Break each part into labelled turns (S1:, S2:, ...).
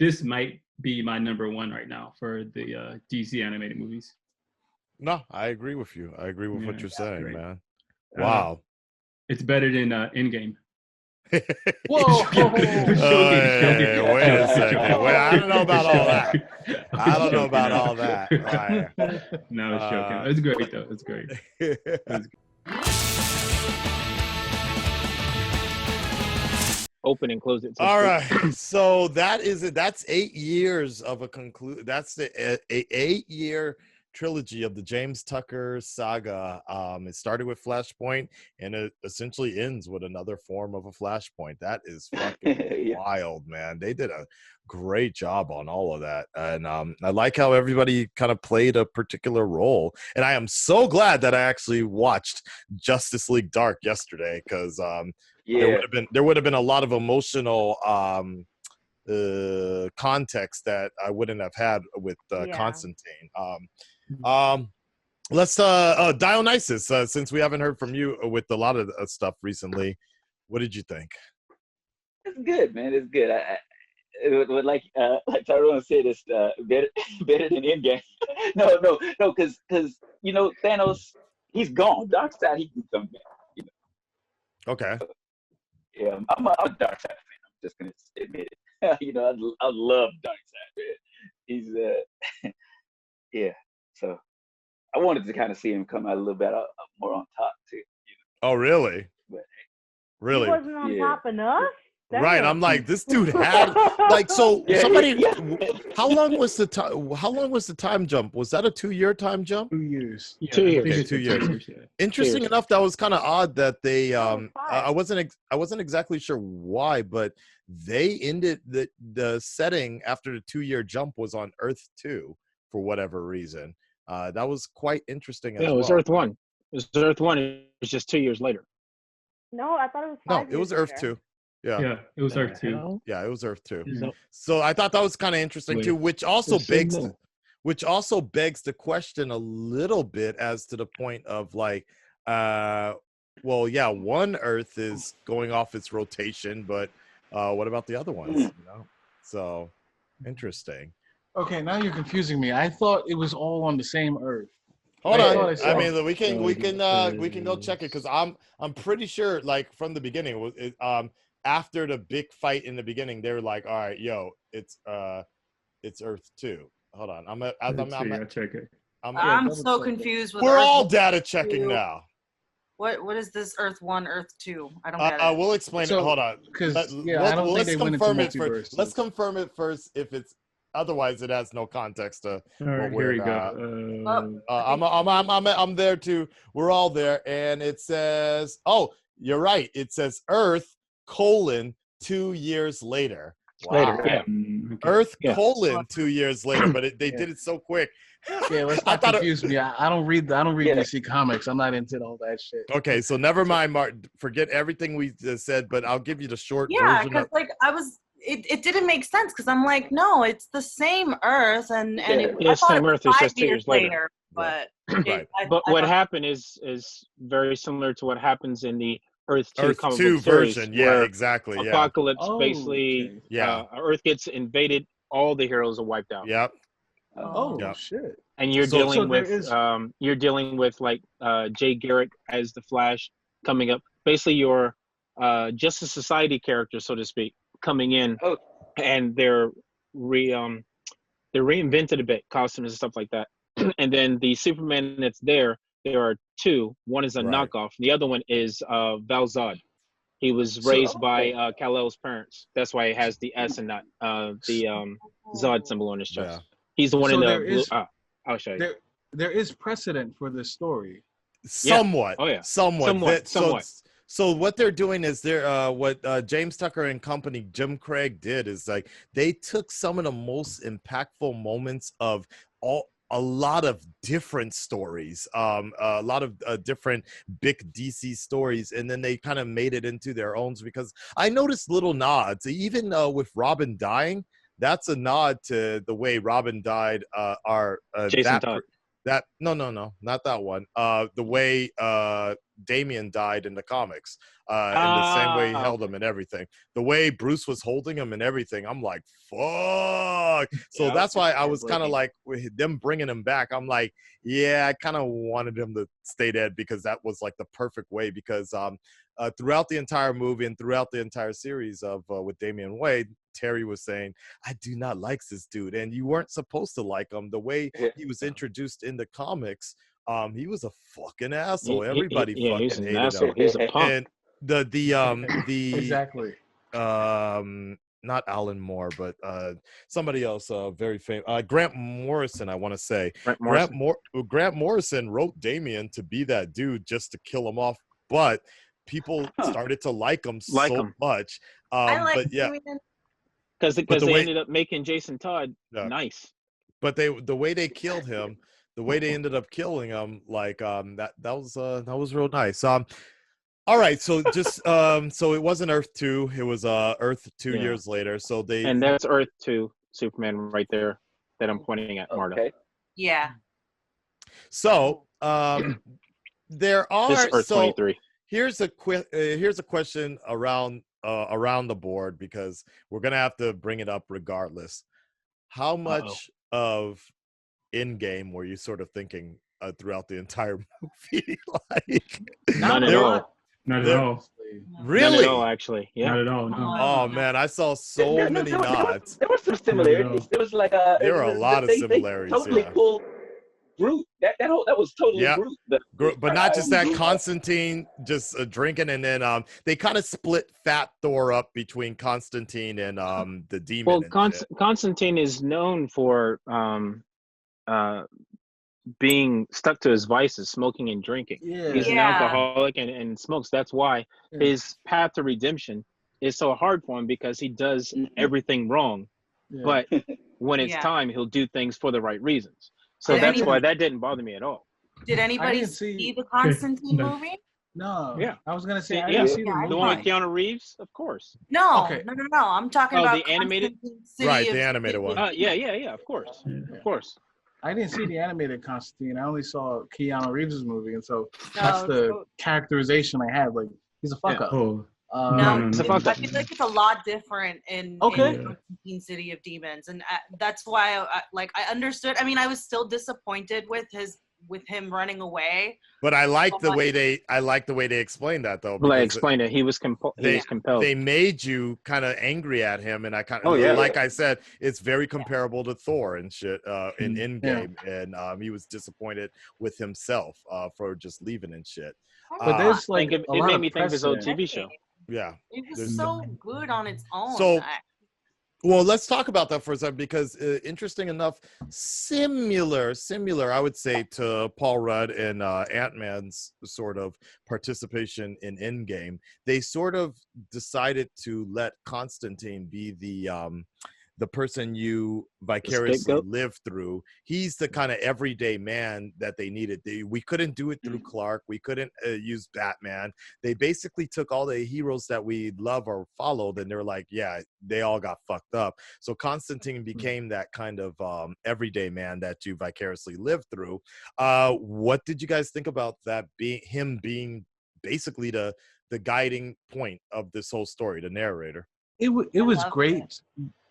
S1: this might be my #1 right now for the DC animated movies.
S2: No, I agree with you. I agree with what you're saying,
S1: great.
S2: man. Wow.
S1: It's better than Endgame.
S3: Whoa!
S1: Joking.
S2: Wait a second. Wait, I don't know about all that. I don't know about all that.
S1: No, it's joking. It's great though. It's great.
S3: Open and close it.
S2: All right. So that is it. That's 8 years of a conclude. That's the 8-year trilogy of the James Tucker saga. It started with Flashpoint and it essentially ends with another form of a Flashpoint. That is fucking wild, man. They did a great job on all of that. And I like how everybody kind of played a particular role. And I am so glad that I actually watched Justice League Dark yesterday, because there would have been a lot of emotional context that I wouldn't have had with Constantine. Let's Dionysus, since we haven't heard from you with a lot of stuff recently, what did you think?
S4: It's good, man. It's good. Like Tyrone said, it's better than Endgame. no, because Thanos, he's gone. Darkseid, he can come back.
S2: Okay.
S4: Yeah, I'm a Darkseid fan. I'm just gonna admit it. I love Darkseid, man. He's yeah. So I wanted to kind of see him come out a little bit more on top too.
S2: Oh, really?
S4: But,
S5: Really? He wasn't on top enough? Damn.
S2: Right, I'm like, this dude had somebody. How long was the time? How long was the time jump? Was that a 2-year time jump?
S3: 2 years.
S1: Yeah,
S3: 2 years.
S2: Okay, 2 years. Interesting enough, that was kind of odd that they. I wasn't exactly sure why, but they ended the setting after the 2-year jump was on Earth 2 for whatever reason. That was quite interesting.
S3: It was Earth 1. It was Earth 1. It was just 2 years later.
S5: No, I thought it was 5 years
S2: it was Earth 2.
S1: Yeah, it was Earth 2.
S2: Yeah, it was Earth 2.
S1: Mm-hmm.
S2: So I thought that was kind of interesting too, which also begs the question a little bit as to the point of like, one Earth is going off its rotation, but what about the other ones? So interesting.
S6: Okay, now you're confusing me. I thought it was all on the same Earth.
S2: Hold on. I mean, we can go check it, because I'm pretty sure, like, from the beginning, after the big fight in the beginning, they were like, all right, it's Earth 2. Hold on. I'm
S1: check it.
S7: I'm so confused with
S2: We're
S7: Earth
S2: all data checking
S7: 2.
S2: now.
S7: What is this Earth 1, Earth 2? I don't get it.
S2: We'll explain it. Hold on.
S6: Because I don't think they went into multiverse.
S2: Let's confirm it first. If it's otherwise, it has no context to
S1: what we're. Here we go.
S2: I'm there too. We're all there, and it says, "Oh, you're right." It says Earth : 2 years later. Wow.
S3: Later, yeah.
S2: Earth : 2 years later, but they did it so quick.
S6: Yeah, let's not confuse me. I don't read DC comics. I'm not into all that shit.
S2: Okay, so never mind, Martin. Forget everything we just said, but I'll give you the short version.
S7: Yeah, because it didn't make sense, because I'm like, no, it's the same Earth, and
S3: it's same Earth. It's just 2 years later.
S7: But
S3: what happened is very similar to what happens in the Earth 2
S2: Earth
S3: comic
S2: 2
S3: book series,
S2: version. Yeah, exactly.
S3: Apokolips basically. Okay. Earth gets invaded. All the heroes are wiped out.
S2: Yep.
S6: Shit.
S3: And you're dealing with like Jay Garrick as the Flash coming up. Basically, your Justice Society character, so to speak, coming in, and they're reinvented a bit, costumes and stuff like that. And then the Superman that's there are two. One is a knockoff. The other one is Val Zod. He was raised by Kal-El's parents. That's why he has the S and not the Zod symbol on his chest. Yeah. He's the one in the blue. I'll show you.
S6: There is precedent for this story.
S2: Somewhat.
S3: Yeah. Oh yeah.
S2: Somewhat.
S3: Somewhat.
S2: So what they're doing is what James Tucker and company, Jim Craig, did is like they took some of the most impactful moments of a lot of different stories, a lot of different big DC stories, and then they kind of made it into their own. Because I noticed little nods, even with Robin dying. That's a nod to the way Robin died.
S3: Jason Todd.
S2: That no, not that one. The way Damian died in the comics, in the same way he held him and everything. The way Bruce was holding him and everything, I'm like, fuck. So that's why I was kind of like, with them bringing him back, I'm like, yeah, I kind of wanted him to stay dead because that was like the perfect way. Because throughout the entire movie and throughout the entire series of with Damian Wayne, Terry was saying, I do not like this dude, and you weren't supposed to like him. The way he was introduced in the comics, he was a fucking asshole. Everybody fucking
S3: he's an
S2: hated
S3: asshole.
S2: him.
S3: He's a punk.
S2: And the
S6: Exactly.
S2: not Alan Moore, but somebody else, very famous, Grant Morrison, I want to say. Grant Morrison wrote Damian to be that dude just to kill him off, but people started to like him much.
S7: I like
S2: but yeah.
S7: Damian.
S3: Because they ended up making Jason Todd nice.
S2: But the way they killed him, the way they ended up killing him, like that was real nice. All right, so just so it wasn't Earth 2, it was Earth 2 years later. So
S3: and that's Earth 2 Superman right there that I'm pointing at, Marta.
S4: Okay.
S7: Yeah.
S2: So there are
S3: this is Earth 23.
S2: Here's a question around the board, because we're gonna have to bring it up regardless. How much of Endgame were you sort of thinking throughout the entire movie? Like,
S3: None at all.
S1: Not at all.
S2: Really?
S3: None at all, actually. Yeah.
S1: Not at all. No.
S2: Oh man, I saw so many nods.
S4: There were some similarities. There was like
S2: there were a lot of similarities.
S4: They totally pulled Groot. That was totally Groot.
S2: But not just that. Constantine just drinking, and then they kind of split Fat Thor up between Constantine and the demon.
S3: Well, Constantine is known for being stuck to his vices, smoking and drinking. He's an alcoholic and smokes. That's why his path to redemption is so hard for him, because he does everything wrong. But when it's time, he'll do things for the right reasons. So that's why that didn't bother me at all.
S7: Did anybody see the Constantine movie?
S6: No.
S3: Yeah.
S6: I was gonna say, I
S3: didn't
S6: see
S3: the one with Keanu Reeves, of course.
S7: No, no. I'm talking about
S3: the animated,
S2: the animated one.
S3: Yeah, of course, of course.
S6: I didn't see the animated Constantine. I only saw Keanu Reeves' movie, and so that's the characterization I had. Like, he's a fuck up.
S1: Oh.
S7: No, I feel like it's a lot different in Constantine City of Demons, and that's why I understood. I mean, I was still disappointed with him running away.
S2: But I like the way they explained that, though.
S3: Well, I explained it. He was compelled.
S2: They made you kind of angry at him, and I kind of like I said, it's very comparable to Thor and shit in Endgame, and he was disappointed with himself for just leaving and shit.
S6: But there's like
S3: it made me think of his old TV show.
S2: Yeah,
S7: it was so good on its own.
S2: So, well, let's talk about that for a second, because interesting enough, similar, I would say, to Paul Rudd and Ant-Man's sort of participation in Endgame. They sort of decided to let Constantine be the person you vicariously live through. He's the kind of everyday man that they needed. We couldn't do it through Clark. We couldn't use Batman. They basically took all the heroes that we love or followed, and they're like, yeah, they all got fucked up. So Constantine became that kind of everyday man that you vicariously live through. What did you guys think about that, him being basically the guiding point of this whole story, the narrator?
S6: It was great.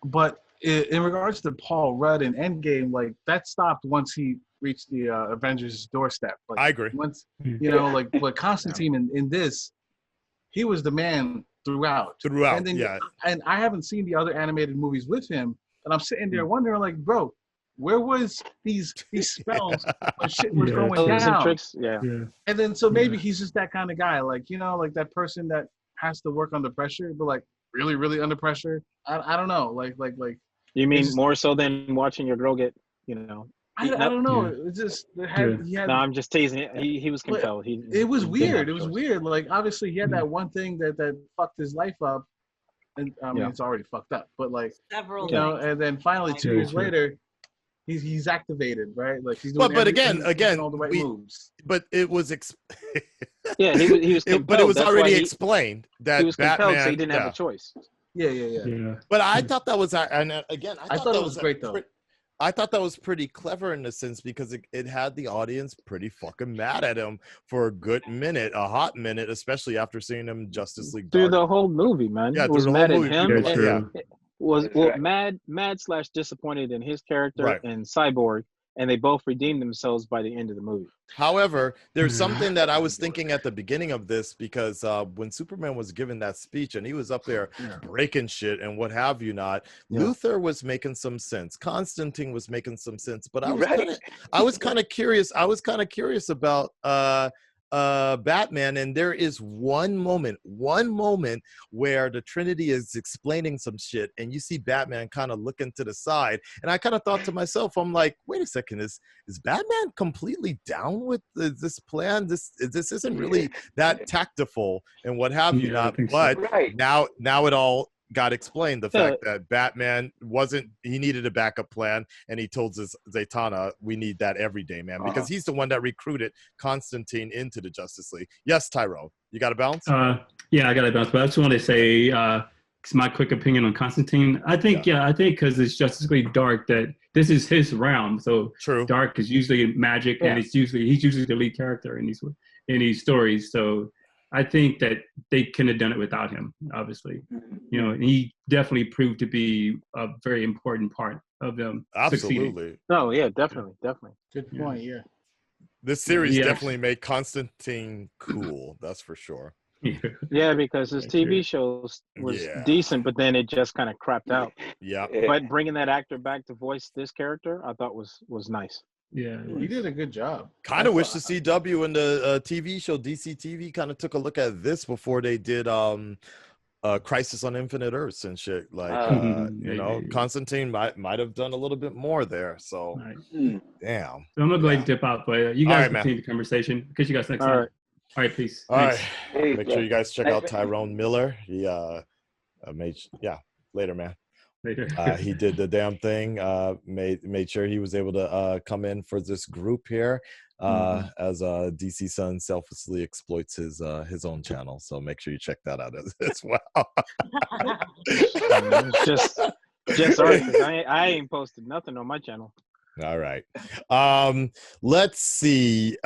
S6: But in regards to Paul Rudd and Endgame, like, that stopped once he reached the Avengers doorstep. Like,
S2: I agree.
S6: Once, but Constantine in this, he was the man throughout. And then, and I haven't seen the other animated movies with him, and I'm sitting there wondering, like, bro, where was these spells when shit was going down?
S3: Tricks,
S6: And then so maybe he's just that kind of guy, like, like that person that has to work under pressure, but like really, really under pressure. I don't know. Like.
S3: You mean more so than watching your girl get,
S6: I don't know. It's just he had.
S3: No, I'm just teasing it. He was compelled.
S6: It was weird. It was weird. Like, obviously he had that one thing that fucked his life up, and I mean it's already fucked up. But like
S7: several,
S6: and then finally 2 years later, he's activated, right? Like he's doing.
S2: But again,
S6: all the right moves.
S2: But it was.
S3: he was.
S2: But it was already explained that
S3: he was
S2: Batman,
S3: compelled, so he didn't have a choice.
S6: Yeah.
S2: But I thought that was, and again,
S6: I thought it was great though.
S2: I thought that was pretty clever in a sense because it had the audience pretty fucking mad at him for a good minute, a hot minute, especially after seeing him in Justice League
S3: through
S2: Dark.
S3: the whole movie, man.
S2: Yeah,
S3: it was
S2: through the
S3: mad
S2: whole
S3: at
S2: movie.
S3: him.
S2: Like,
S1: yeah.
S3: Was
S4: right.
S3: mad / disappointed in his character
S2: Right.
S3: and Cyborg, and they both redeemed themselves by the end of the movie.
S2: However, there's something that I was thinking at the beginning of this because when Superman was giving that speech and he was up there breaking shit and what have you not, Luthor was making some sense. Constantine was making some sense, but I was kind of curious. I was kind of curious about Batman, and there is one moment where the Trinity is explaining some shit and you see Batman kind of looking to the side, and I kind of thought to myself, I'm like, wait a second, is Batman completely down with this plan? This isn't really that tactful and what have you not, but now it all got explained, the fact that Batman he needed a backup plan, and he told Zatanna, we need that every day, man, because he's the one that recruited Constantine into the Justice League. Yes, Tyrone, you got a bounce?
S1: Yeah, I got a bounce, but I just want to say my quick opinion on Constantine. I think because it's Justice League Dark that this is his realm, so
S2: true.
S1: Dark is usually magic, and he's usually the lead character in these stories, so I think that they couldn't have done it without him, obviously. You know, and he definitely proved to be a very important part of them succeeding.
S3: Oh, yeah, definitely.
S6: Good point, yeah.
S2: This series definitely made Constantine cool, that's for sure.
S3: Yeah, because his TV shows was decent, but then it just kind of crapped out.
S2: Yeah.
S3: But bringing that actor back to voice this character, I thought was nice.
S1: Yeah,
S6: he did a good job.
S2: Kind of wish the CW and the TV show DC TV kind of took a look at this before they did Crisis on Infinite Earths and shit. Like you know, Constantine might have done a little bit more there. So damn.
S1: So I'm gonna go ahead and dip out, but you guys continue the conversation. Catch you guys next time. All right, peace.
S2: All right. Make sure you guys check out Tyrone Miller. He later, man. He did the damn thing, made sure he was able to come in for this group here as DC Sun selflessly exploits his own channel, so make sure you check that out as well.
S3: just I ain't posted nothing on my channel.
S2: All right, let's see.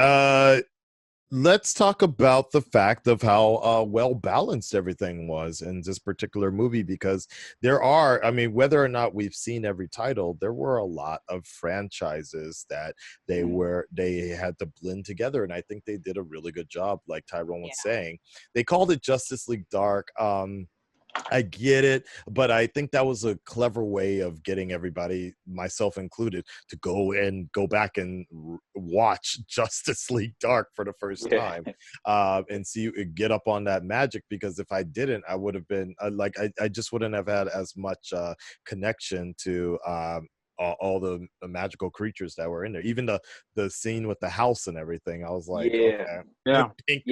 S2: Let's talk about the fact of how well balanced everything was in this particular movie, because there are, I mean, whether or not we've seen every title, there were a lot of franchises that they had to blend together, and I think they did a really good job. Like Tyrone was saying, they called it Justice League Dark. I get it, but I think that was a clever way of getting everybody, myself included, to go back and watch Justice League Dark for the first time and get up on that magic, because if I didn't, I would have been I just wouldn't have had as much connection to all the magical creatures that were in there. Even the scene with the house and everything, I was like,
S4: I don't think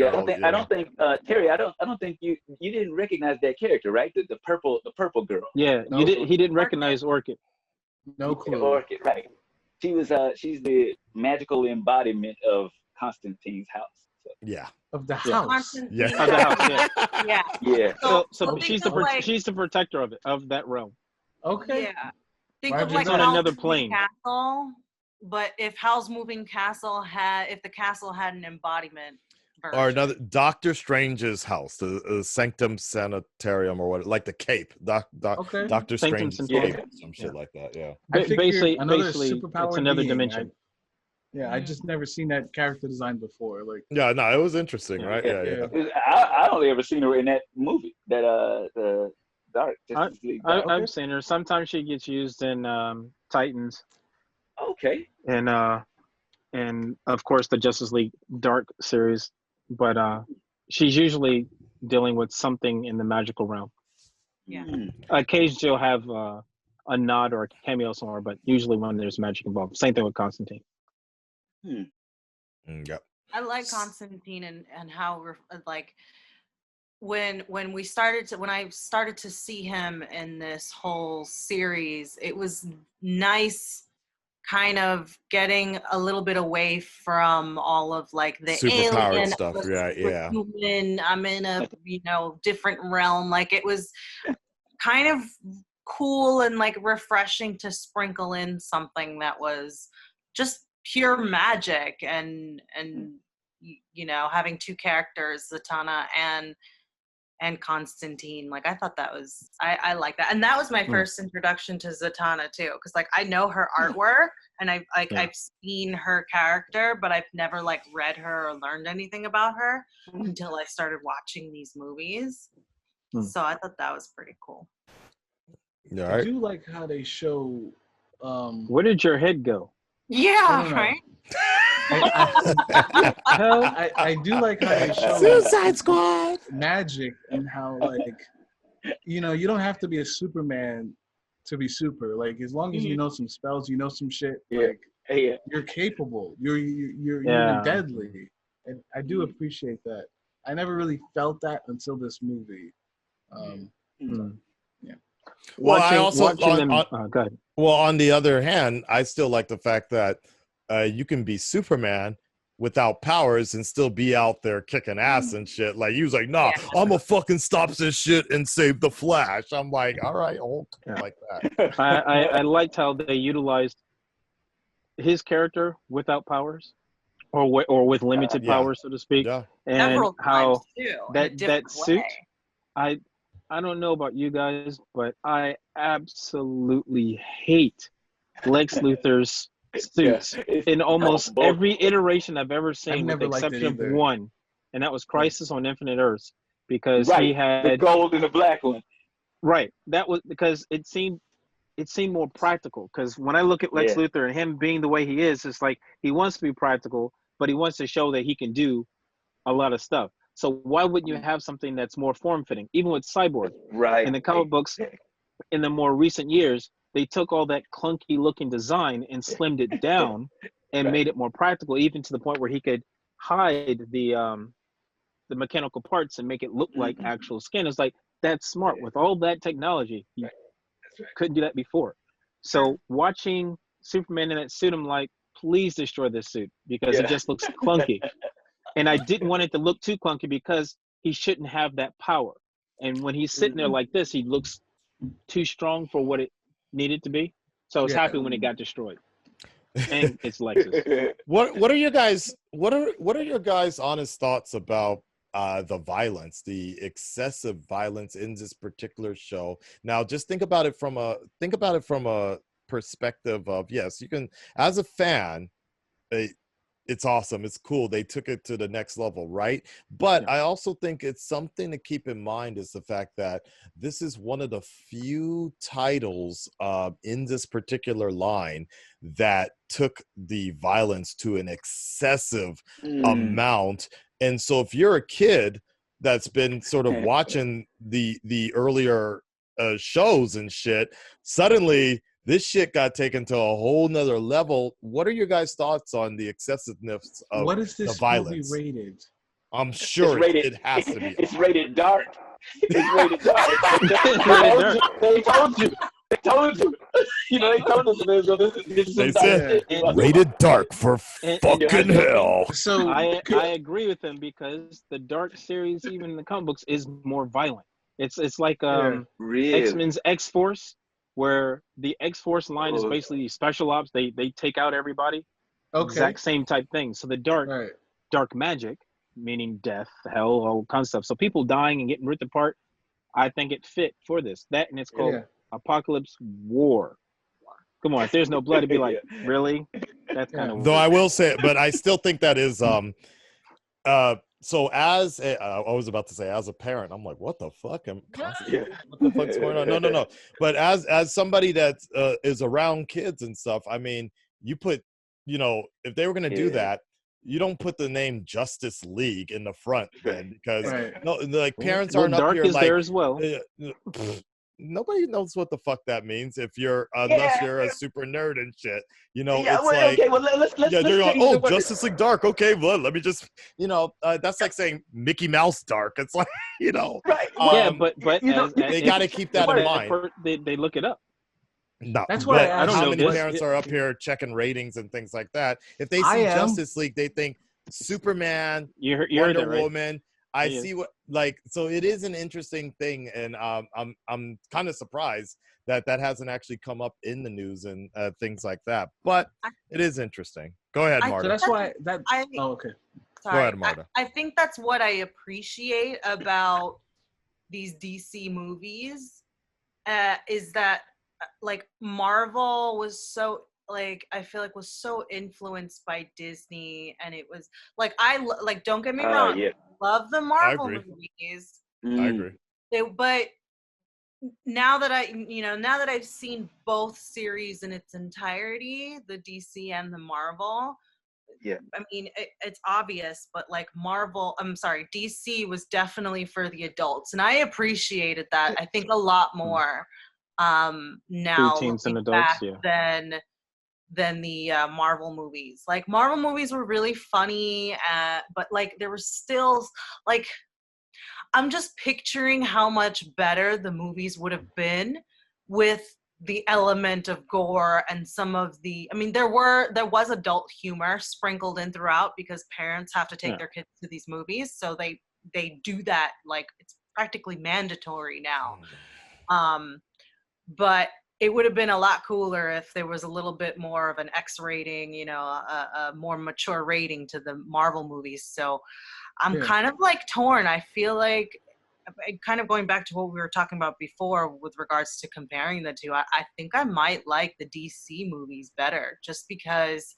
S4: Terry, I don't think you didn't recognize that character, right? The purple girl.
S3: Yeah, he didn't recognize Orchid.
S6: No clue.
S4: Orchid, right? She's the magical embodiment of Constantine's house. So.
S6: Of the house.
S3: Of the house.
S4: Yeah.
S3: So she's the protector of that realm.
S6: Okay.
S7: Yeah. Think of like
S3: on another plane.
S7: Castle, but if Howl's Moving Castle if the castle had an embodiment version.
S2: Or another Doctor Strange's house, the Sanctum Sanitarium or what, like the Cape, Doctor Strange's Cape, some shit like that. Yeah.
S3: Basically,
S6: superpower.
S3: It's another dimension.
S6: I just never seen that character design before. Like,
S2: it was interesting, right? Yeah.
S4: I only ever seen her in that movie, the Dark.
S3: I've seen her. Sometimes she gets used in Titans.
S4: Okay.
S3: And of course the Justice League Dark series, but she's usually dealing with something in the magical realm.
S7: Yeah.
S3: Occasionally she'll have a nod or a cameo somewhere, but usually when there's magic involved. Same thing with Constantine.
S2: Yep.
S7: I like Constantine and how we're like. When I started to see him in this whole series, it was nice kind of getting a little bit away from all of like the alien
S2: stuff.
S7: Human, I'm in a different realm. Like it was kind of cool and like refreshing to sprinkle in something that was just pure magic and you know, having two characters, Zatanna and Constantine. Like, I thought that was, I like that. And that was my first introduction to Zatanna too. Cause like, I know her artwork and I've seen her character, but I've never like read her or learned anything about her until I started watching these movies. So I thought that was pretty cool.
S2: Yeah,
S6: I do like how they show.
S3: Where did your head go?
S7: Yeah, right.
S6: I do like how they show
S2: Suicide Squad
S6: magic and how, like, you know, you don't have to be a Superman to be super. Like, as long as you know some spells, you know some shit. Like, you're capable. You're even deadly. And I do appreciate that. I never really felt that until this movie. Yeah.
S2: Well, I also
S3: go ahead.
S2: Well, on the other hand, I still like the fact that you can be Superman without powers and still be out there kicking ass and shit. Like, he was like, nah, I'm gonna fucking stop this shit and save the Flash. I'm like, all right, like that.
S3: I liked how they utilized his character without powers, or with limited powers, so to speak.
S2: Yeah.
S3: And
S7: several
S3: how
S7: times too,
S3: that suit, I don't know about you guys, but I absolutely hate Lex Luthor's suits in almost every iteration I've ever seen, with the exception of one, and that was Crisis on Infinite Earths, because he had
S4: the gold and the black one.
S3: Right, that was because it seemed more practical. Because when I look at Lex Luthor and him being the way he is, it's like he wants to be practical, but he wants to show that he can do a lot of stuff. So why wouldn't you have something that's more form-fitting? Even with Cyborg, in the comic books, in the more recent years, they took all that clunky-looking design and slimmed it down and made it more practical, even to the point where he could hide the mechanical parts and make it look like actual skin. It's like, that's smart. With all that technology, you couldn't do that before. So watching Superman in that suit, I'm like, please destroy this suit, because it just looks clunky. And I didn't want it to look too clunky because he shouldn't have that power. And when he's sitting there like this, he looks too strong for what it needed to be. So I was happy when it got destroyed. And it's Lexus.
S2: What are your guys' honest thoughts about the violence, the excessive violence in this particular show? Now, just think about it from a perspective of, yes, you can, as a fan, it's awesome. It's cool. They took it to the next level, right? But I also think it's something to keep in mind is the fact that this is one of the few titles in this particular line that took the violence to an excessive amount. And so if you're a kid that's been sort of watching the earlier shows and shit, suddenly this shit got taken to a whole nother level. What are your guys' thoughts on the excessiveness of
S6: what is this
S2: the violence?
S6: movie rated?
S2: I'm sure it has to be.
S4: It's rated dark. It's rated dark. They told you. They told you. You know, they told us this is
S2: they said rated dark for fucking hell.
S3: So I agree with them, because the Dark series, even in the comic books, is more violent. It's like X-Men's X-Force, where the X-Force line is basically special ops. They take out everybody. Exact same type thing. So the dark magic, meaning death, hell, all kinds of stuff. So people dying and getting ripped apart, I think it fit for this. That, and it's called Apokolips War. Come on, if there's no blood, it'd be like, really? That's kind of weird.
S2: Though I will say, but I still think that is so as I was about to say, as a parent, I'm like, what the fuck? What the fuck's going on? No. But as somebody that is around kids and stuff, I mean, you put, you know, if they were going to do that, you don't put the name Justice League in the front then, because no, like parents aren't up here like
S3: there as well.
S2: Nobody knows what the fuck that means if you're unless you're a super nerd and shit. You know, it's let's they're going, Justice League Dark. Okay, well, let me just, you know, that's like saying Mickey Mouse Dark. It's like, you know,
S3: but
S2: you know, they got to keep that in mind.
S3: They look it up.
S2: No,
S6: that's why
S2: I don't know. How many parents are up here checking ratings and things like that? If they see Justice League, they think Superman, Wonder Woman, I see what so it is an interesting thing, and I'm kind of surprised that hasn't actually come up in the news and things like that. But it is interesting. Go ahead, Marta.
S6: So that's why that. Okay.
S7: Sorry.
S2: Go ahead, Marta.
S7: I think that's what I appreciate about these DC movies, is that like Marvel was so like I feel like was so influenced by Disney, and it was like don't get me wrong, love the Marvel movies.
S2: I agree.
S7: But now that I've seen both series in its entirety, the DC and the Marvel, I mean, it's obvious, but like DC was definitely for the adults, and I appreciated that. I think a lot more now
S3: Teens and
S7: back
S3: adults,
S7: than the Marvel movies. Like Marvel movies were really funny, but like there was still like I'm just picturing how much better the movies would have been with the element of gore and some of the, I mean, there was adult humor sprinkled in throughout because parents have to take their kids to these movies. So they do that. Like it's practically mandatory now. But it would have been a lot cooler if there was a little bit more of an X rating, a more mature rating to the Marvel movies. So I'm kind of like torn. I feel like kind of going back to what we were talking about before with regards to comparing the two, I think I might like the DC movies better just because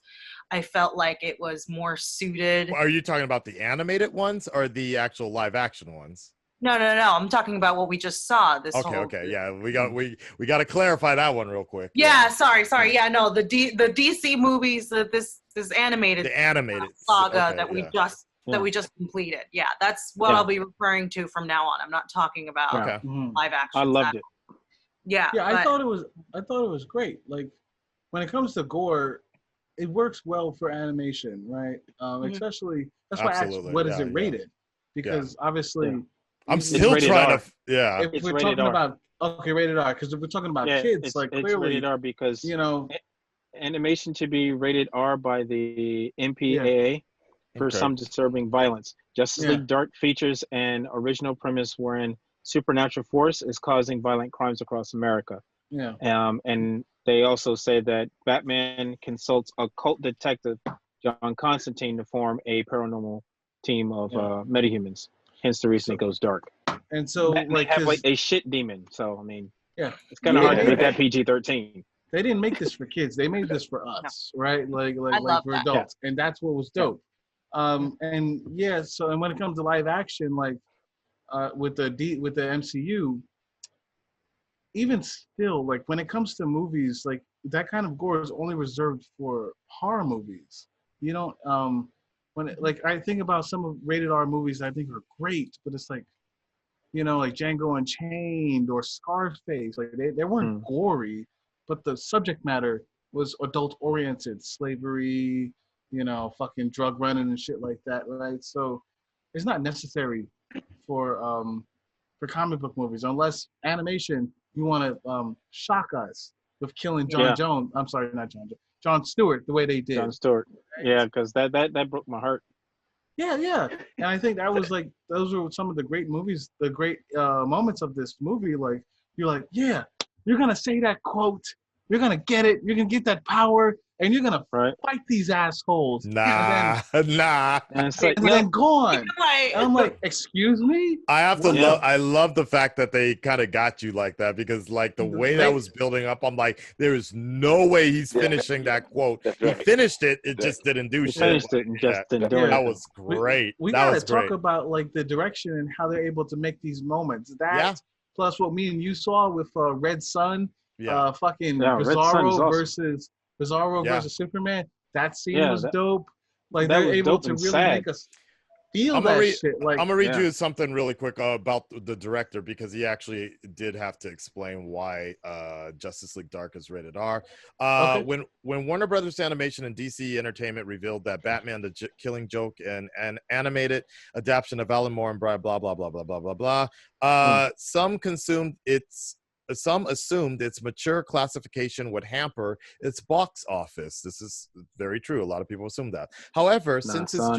S7: I felt like it was more suited.
S2: Are you talking about the animated ones or the actual live action ones?
S7: No. I'm talking about what we just saw.
S2: Okay. Yeah, we got to clarify that one real quick.
S7: Yeah, sorry. Yeah, no, the DC movies, this animated,
S2: the animated
S7: saga that we just completed. Yeah, that's what I'll be referring to from now on. I'm not talking about live action.
S3: I loved it.
S7: Yeah.
S6: I thought it was great. Like when it comes to gore, it works well for animation, right? Especially that's why I asked what is it rated? Because obviously
S2: I'm still trying to
S6: if we're talking about rated R, because if we're talking about kids,
S3: it's
S6: clearly
S3: rated R because animation to be rated R by the MPAA for some disturbing violence. Justice League Dark features an original premise wherein supernatural force is causing violent crimes across America. And they also say that Batman consults occult detective John Constantine to form a paranormal team of metahumans. Hence the reason it goes dark.
S6: And so
S3: they have like a shit demon. So I mean, it's kind of hard to make that PG-13.
S6: They didn't make this for kids. They made this for us, right? Like for adults, and that's what was dope. So and when it comes to live action, like with the MCU, even still, like when it comes to movies, like that kind of gore is only reserved for horror movies. You don't I think about some of rated R movies I think are great, but it's like, like Django Unchained or Scarface, like they weren't gory, but the subject matter was adult oriented, slavery, fucking drug running and shit like that, right? So it's not necessary for comic book movies unless animation you want to shock us with killing John Stewart the way they did.
S3: John Stewart. Yeah, because that broke my heart.
S6: Yeah. And I think that was like, those were some of the great movies, the great moments of this movie. Like, you're like, yeah, you're going to say that quote. You're going to get it. You're going to get that power. And you're going to fight these assholes.
S2: Nah.
S3: And it's like,
S6: then gone. And I'm like, excuse me?
S2: I have to I love the fact that they kind of got you like that, because like the way that was building up, I'm like, there is no way he's finishing that quote. He finished it. It just didn't do shit.
S3: Finished it and just didn't do it.
S2: That was great.
S6: We got to talk about like the direction and how they're able to make these moments. That plus what me and you saw with Red Sun, fucking Bizarro versus Superman. That scene was dope. Like they're able to really make us feel shit. Like
S2: I'm gonna read you something really quick about the director, because he actually did have to explain why Justice League Dark is rated R. When Warner Brothers Animation and DC Entertainment revealed that Batman: The Killing Joke and an animated adaptation of Alan Moore and blah blah blah blah blah blah blah blah, some assumed its mature classification would hamper its box office. This is very true. A lot of people assume that. However, since its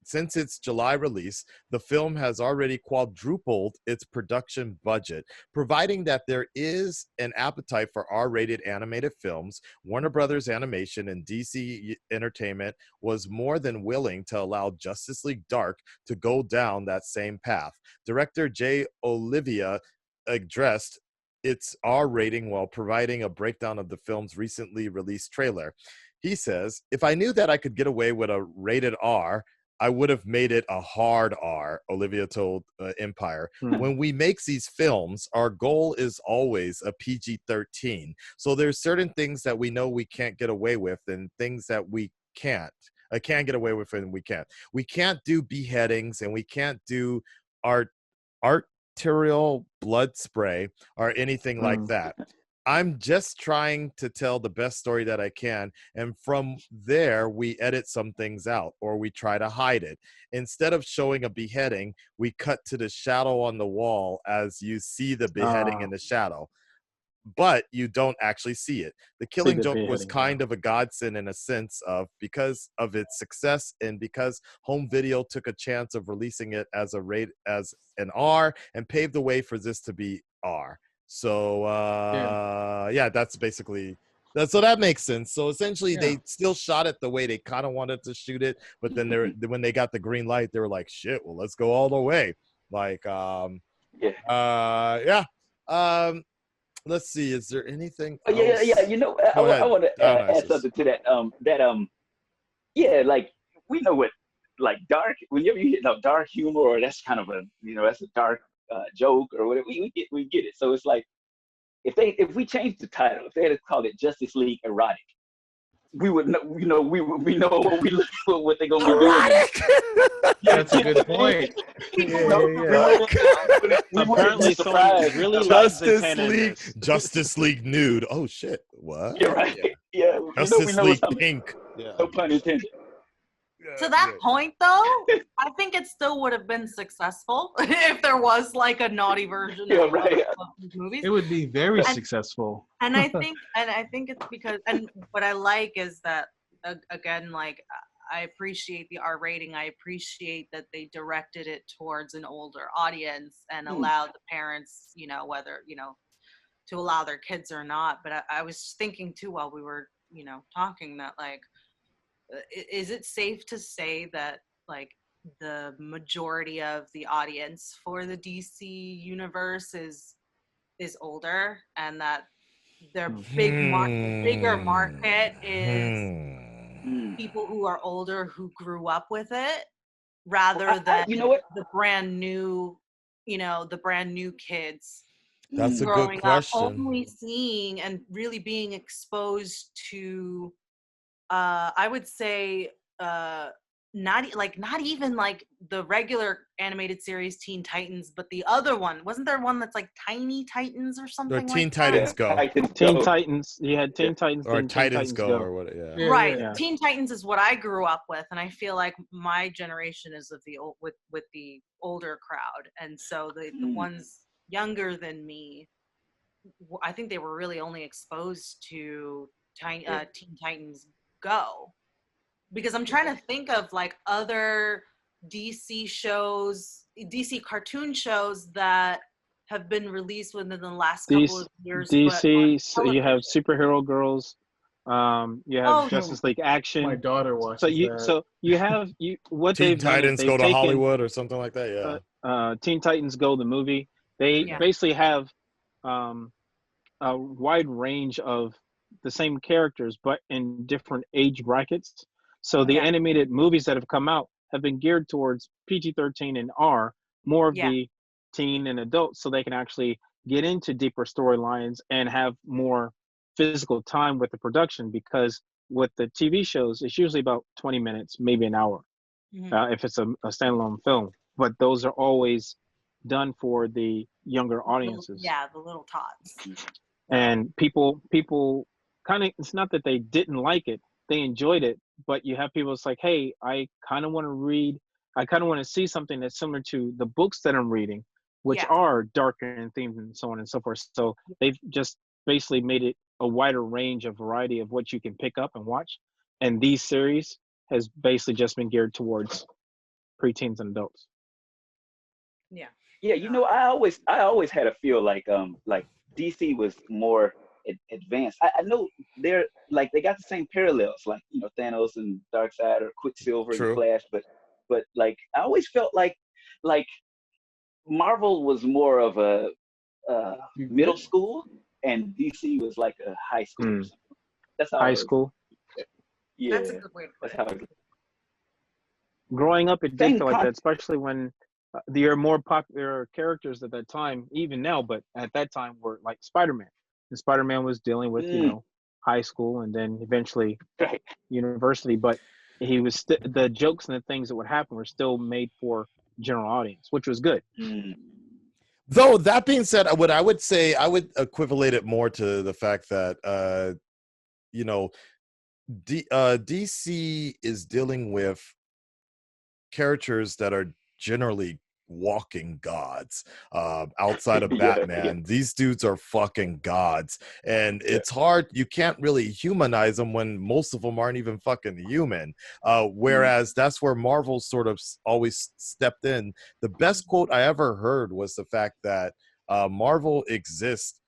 S2: since its July release, the film has already quadrupled its production budget. Providing that there is an appetite for R-rated animated films, Warner Brothers Animation and DC Entertainment was more than willing to allow Justice League Dark to go down that same path. Director Jay Olivia addressed its R rating while providing a breakdown of the film's recently released trailer. He says, "If I knew that I could get away with a rated R, I would have made it a hard R," Olivia told Empire. "When we make these films, our goal is always a PG-13. So there's certain things that we know we can't get away with and things that we can't. I can't get away with and we can't. We can't do beheadings and we can't do arterial blood spray or anything like that. I'm just trying to tell the best story that I can, and from there we edit some things out or we try to hide it. Instead of showing a beheading, we cut to the shadow on the wall as you see the beheading in the shadow, but you don't actually see it. The Killing Joke was kind of a godsend in a sense of because of its success and because home video took a chance of releasing it as an R and paved the way for this to be R." So that's basically that. So that makes sense. So essentially, they still shot it the way they kind of wanted to shoot it, but then when they got the green light, they were like, "Shit, well, let's go all the way." Like, let's see. Is there anything else?
S4: Yeah. You know, I want to add something to that. Like we know what like dark. Whenever you dark humor, or that's kind of a that's a dark joke or whatever, we get it. So it's like if we change the title, if they had called it Justice League Erotic, we would know, we know what they're gonna be doing.
S6: That's a good point.
S3: Apparently, someone really
S2: Justice League nude. Oh shit! What?
S4: Yeah, right. Yeah.
S2: Justice League pink.
S4: Yeah. No pun intended.
S7: To that point, though, I think it still would have been successful if there was like a naughty version of these movies.
S6: It would be very successful.
S7: And I think it's because, and what I like is that again, like I appreciate the R rating. I appreciate that they directed it towards an older audience and allowed the parents, whether to allow their kids or not. But I was thinking too while we were talking that like. Is it safe to say that like the majority of the audience for the DC universe is older, and that their bigger market is people who are older who grew up with it, rather than the brand new kids
S2: That's a
S7: growing
S2: good question.
S7: up only seeing and really being exposed to I would say not even like the regular animated series Teen Titans, but the other one. Wasn't there one that's like Tiny Titans or something?
S2: Or Teen Titans Go.
S3: Teen Titans. You had Teen Titans.
S2: Or Titans Go or what? Yeah.
S7: Right. Yeah. Teen Titans is what I grew up with, and I feel like my generation is of the with the older crowd, and so the ones younger than me, I think they were really only exposed to Teen Titans Go, because I'm trying to think of like other DC cartoon shows that have been released within the last couple of years.
S3: DC, so you have Superhero Girls, you have Justice League Action.
S6: My daughter watches that.
S3: So you have what
S2: Teen Titans Go to Hollywood or something like that. Yeah.
S3: Teen Titans Go, the movie. They basically have a wide range of the same characters, but in different age brackets. So the animated movies that have come out have been geared towards PG-13 and R, more of the teen and adult, so they can actually get into deeper storylines and have more physical time with the production, because with the TV shows, it's usually about 20 minutes, maybe an hour, if it's a standalone film. But those are always done for the younger audiences.
S7: The little tots.
S3: And people kind of, it's not that they didn't like it, they enjoyed it, but you have people, it's like, hey, I kind of want to read, I kind of want to see something that's similar to the books that I'm reading, which are darker in themes and so on and so forth. So they've just basically made it a wider range of variety of what you can pick up and watch. And these series has basically just been geared towards preteens and adults.
S7: Yeah.
S4: Yeah, I always had a feel like DC was more advanced. I know they're like they got the same parallels, like Thanos and Darkseid or Quicksilver and Flash, but like I always felt like Marvel was more of a middle school, and DC was like a high school. Or something. That's how
S3: high school.
S4: Yeah,
S7: that's a good way to put it.
S3: Growing up, it did feel like that, especially when there are more popular characters at that time, even now, but at that time were like Spider-Man. And Spider-Man was dealing with, high school and then eventually university, but he was the jokes and the things that would happen were still made for general audience, which was good.
S2: Though that being said, what I would say, I would equivalate it more to the fact that DC is dealing with characters that are generally walking gods outside of Batman. These dudes are fucking gods, and it's hard. You can't really humanize them when most of them aren't even fucking human, whereas that's where Marvel sort of always stepped in. The best quote I ever heard was the fact that Marvel exists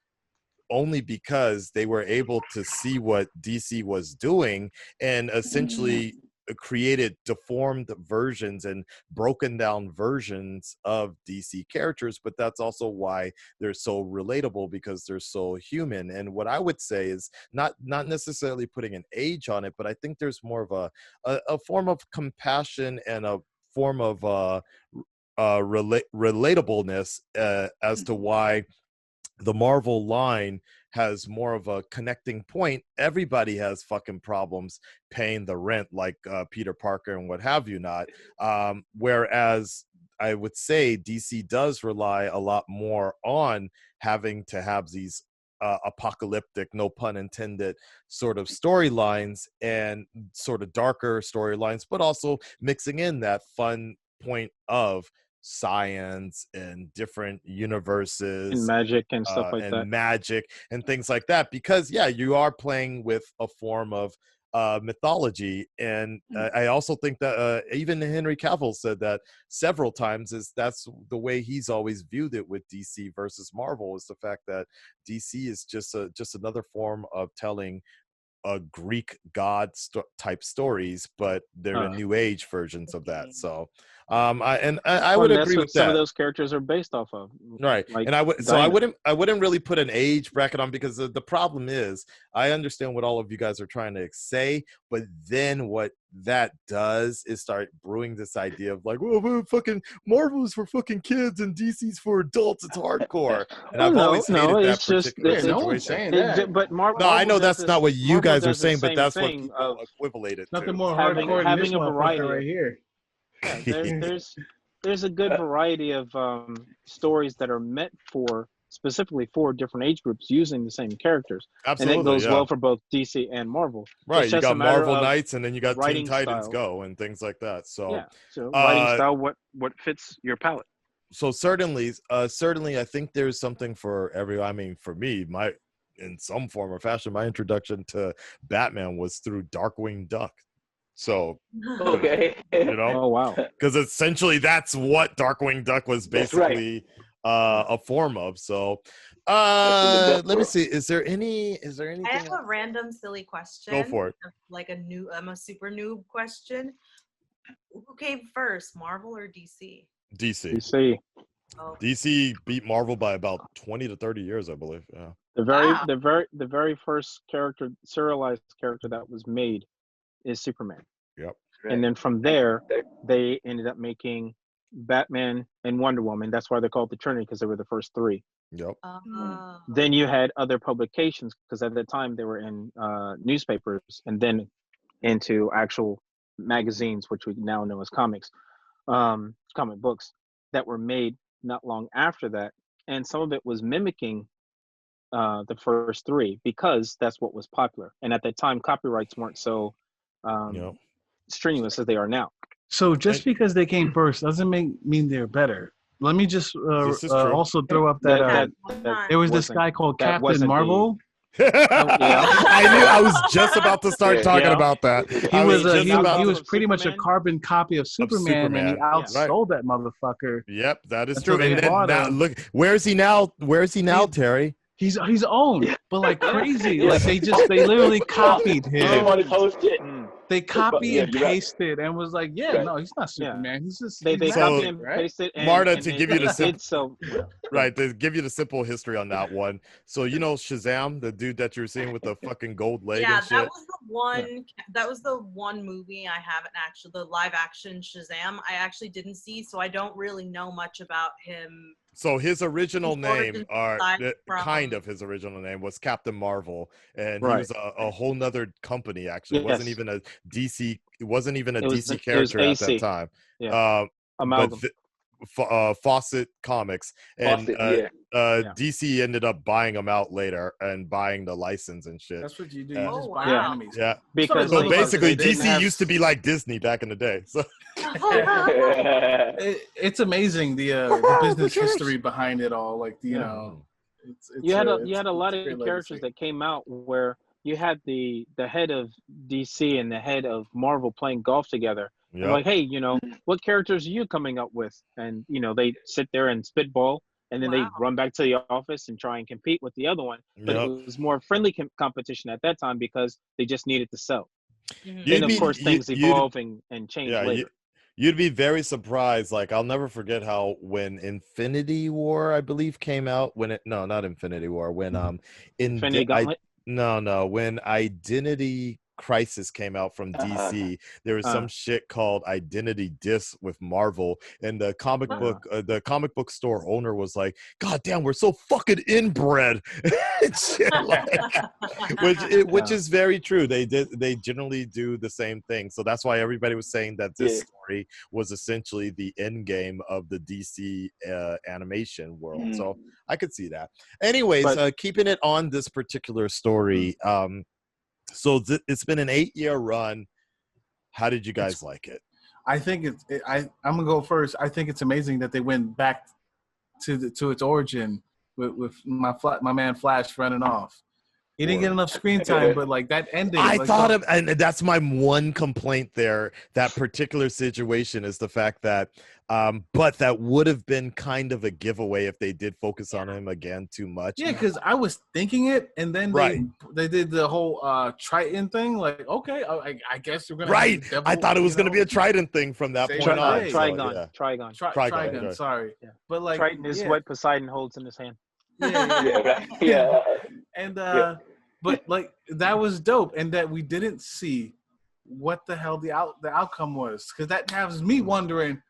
S2: only because they were able to see what DC was doing and essentially created deformed versions and broken down versions of DC characters, but that's also why they're so relatable, because they're so human. And what I would say is not necessarily putting an age on it, but I think there's more of a form of compassion and a form of relatableness as to why the Marvel line has more of a connecting point. Everybody has fucking problems paying the rent, like Peter Parker and what have you not. Whereas I would say DC does rely a lot more on having to have these apocalyptic, no pun intended, sort of storylines and sort of darker storylines, but also mixing in that fun point of science and different universes
S3: and magic and stuff like that,
S2: magic and things like that, because you are playing with a form of mythology. And I also think that even Henry Cavill said that several times, is that's the way he's always viewed it with DC versus Marvel, is the fact that DC is just another form of telling Greek god type stories, but they're the new age versions of that. So I would agree with that.
S3: Some of those characters are based off of,
S2: right? Like, and I wouldn't really put an age bracket on, because the problem is, I understand what all of you guys are trying to say, but then what that does is start brewing this idea of like, well, fucking Marvel's for fucking kids and DC's for adults. It's hardcore, and I've always hated that particular situation.
S3: But Marvel,
S2: I know that's not what you guys are saying, but that's what people equivalate it to.
S6: Nothing more hardcore than this
S3: a variety
S6: right here.
S3: Yeah, there's a good variety of stories that are meant specifically for different age groups using the same characters.
S2: Absolutely,
S3: and it goes well for both DC and Marvel.
S2: Right, you got Marvel Knights, and then you got Teen Titans Go and things like that. So
S3: writing style, what fits your palette.
S2: So certainly, I think there's something for everyone. I mean, for me, in some form or fashion, my introduction to Batman was through Darkwing Duck. So,
S4: okay,
S3: oh wow,
S2: because essentially that's what Darkwing Duck was basically a form of. So, let me see. Is there anything?
S7: I have a random silly question.
S2: Go for it.
S7: Like I'm a super noob question. Who came first, Marvel or DC?
S2: DC. Oh. DC beat Marvel by about 20 to 30 years, I believe. Yeah.
S3: The very first serialized character that was made is Superman.
S2: Yep.
S3: And then from there, they ended up making Batman and Wonder Woman. That's why they're called the Trinity, because they were the first three.
S2: Yep.
S3: Then you had other publications, because at the time they were in newspapers, and then into actual magazines, which we now know as comics, comic books, that were made not long after that. And some of it was mimicking the first three, because that's what was popular. And at that time, copyrights weren't so strenuous as they are now.
S6: So just because they came first doesn't mean they're better. Let me just also throw up that there was this guy called Captain Marvel.
S2: I was just about to start talking about that.
S6: He was pretty much a carbon copy of Superman, and he outsold that motherfucker.
S2: Yep, that is true. And then now, look, where is he now? Where is he now, Terry?
S6: He's owned, but like crazy. Like they literally copied him. They copy and pasted and was like, no, he's not Superman. He's just
S3: they copied and pasted.
S2: Marta, to give you the simple, right, to give you the simple history on that one. So you know Shazam, the dude that you're seeing with the fucking gold leg and shit.
S7: Yeah, that was the one. That was the one movie I haven't actually, the live action Shazam. I actually didn't see, so I don't really know much about him.
S2: So his original name, kind of his original name, was Captain Marvel, and he was a whole nother company. Actually, it wasn't even a DC. It wasn't even a DC character at that time.
S3: Yeah. Amalgam.
S2: Fawcett Comics, and DC ended up buying them out later and buying the license and shit.
S6: That's what you do. You just buy enemies.
S2: Yeah,
S3: because
S2: so basically DC used to be like Disney back in the day. So
S6: it's amazing the business history behind it all. Like you know,
S3: you had a lot of characters that came out where you had the head of DC and the head of Marvel playing golf together. Yep. Like, hey, you know, what characters are you coming up with? And, you know, they sit there and spitball, and then they run back to the office and try and compete with the other one. But it was more friendly competition at that time because they just needed to sell. And, of course, things evolve and change later.
S2: You'd be very surprised. Like, I'll never forget how when Infinity War, I believe, came out. No, not Infinity War. When
S3: Infinity Gauntlet?
S2: When Identity Crisis came out from DC, there was some shit called Identity Dis with Marvel, and the comic book store owner was like, "God damn, we're so fucking inbred," shit which is very true. They generally do the same thing, so that's why everybody was saying that this story was essentially the end game of the DC animation world. So I could see that. Anyways, keeping it on this particular story. So it's been an 8-year run. How did you guys like it?
S6: I think I'm gonna go first. I think it's amazing that they went back to its origin with my man Flash running off. He didn't get enough screen time, but like that ending.
S2: And that's my one complaint there. That particular situation is the fact that, but that would have been kind of a giveaway if they did focus on him again too much.
S6: Yeah, because I was thinking it, and then they did the whole Triton thing. Like, okay, I guess we're gonna.
S2: Right. I thought it was gonna be a Triton thing from that point on.
S3: Trigon.
S6: Sorry. Yeah. But like
S3: Triton is what Poseidon holds in his hand.
S6: Yeah. And but like that was dope, and that we didn't see what the hell the outcome was, because that has me wondering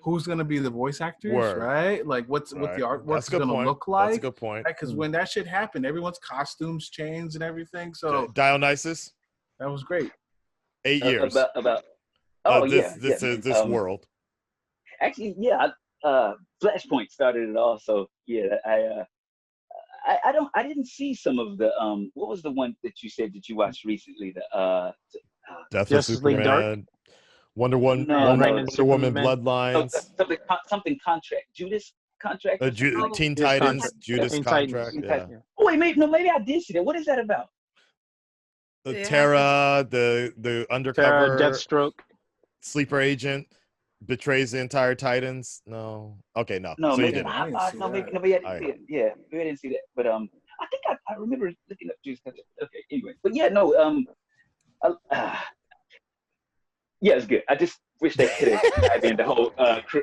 S6: who's gonna be the voice actors, right? Like what the artwork's gonna look like.
S2: That's a good point.
S6: Because when that shit happened, everyone's costumes changed and everything. So
S2: Dionysus,
S6: that was great.
S2: 8 years this world.
S4: Actually, Flashpoint started it all. So I didn't see some of the what was the one that you said that you watched recently? The
S2: Death of Superman, Wonder Woman, Bloodlines,
S4: something contract, Judas contract,
S2: Teen Titans, Judas contract.
S4: Oh wait, maybe I did see that. What is that about?
S2: Terra, the undercover,
S3: Deathstroke,
S2: sleeper agent. Betrays the entire Titans. No. Okay, no.
S4: No,
S2: so
S4: maybe,
S2: you didn't.
S4: Maybe I didn't see it. Yeah, maybe I didn't see that. But I think I remember looking up Juice. Okay, anyway. But it's good. I just wish they could have tied in the whole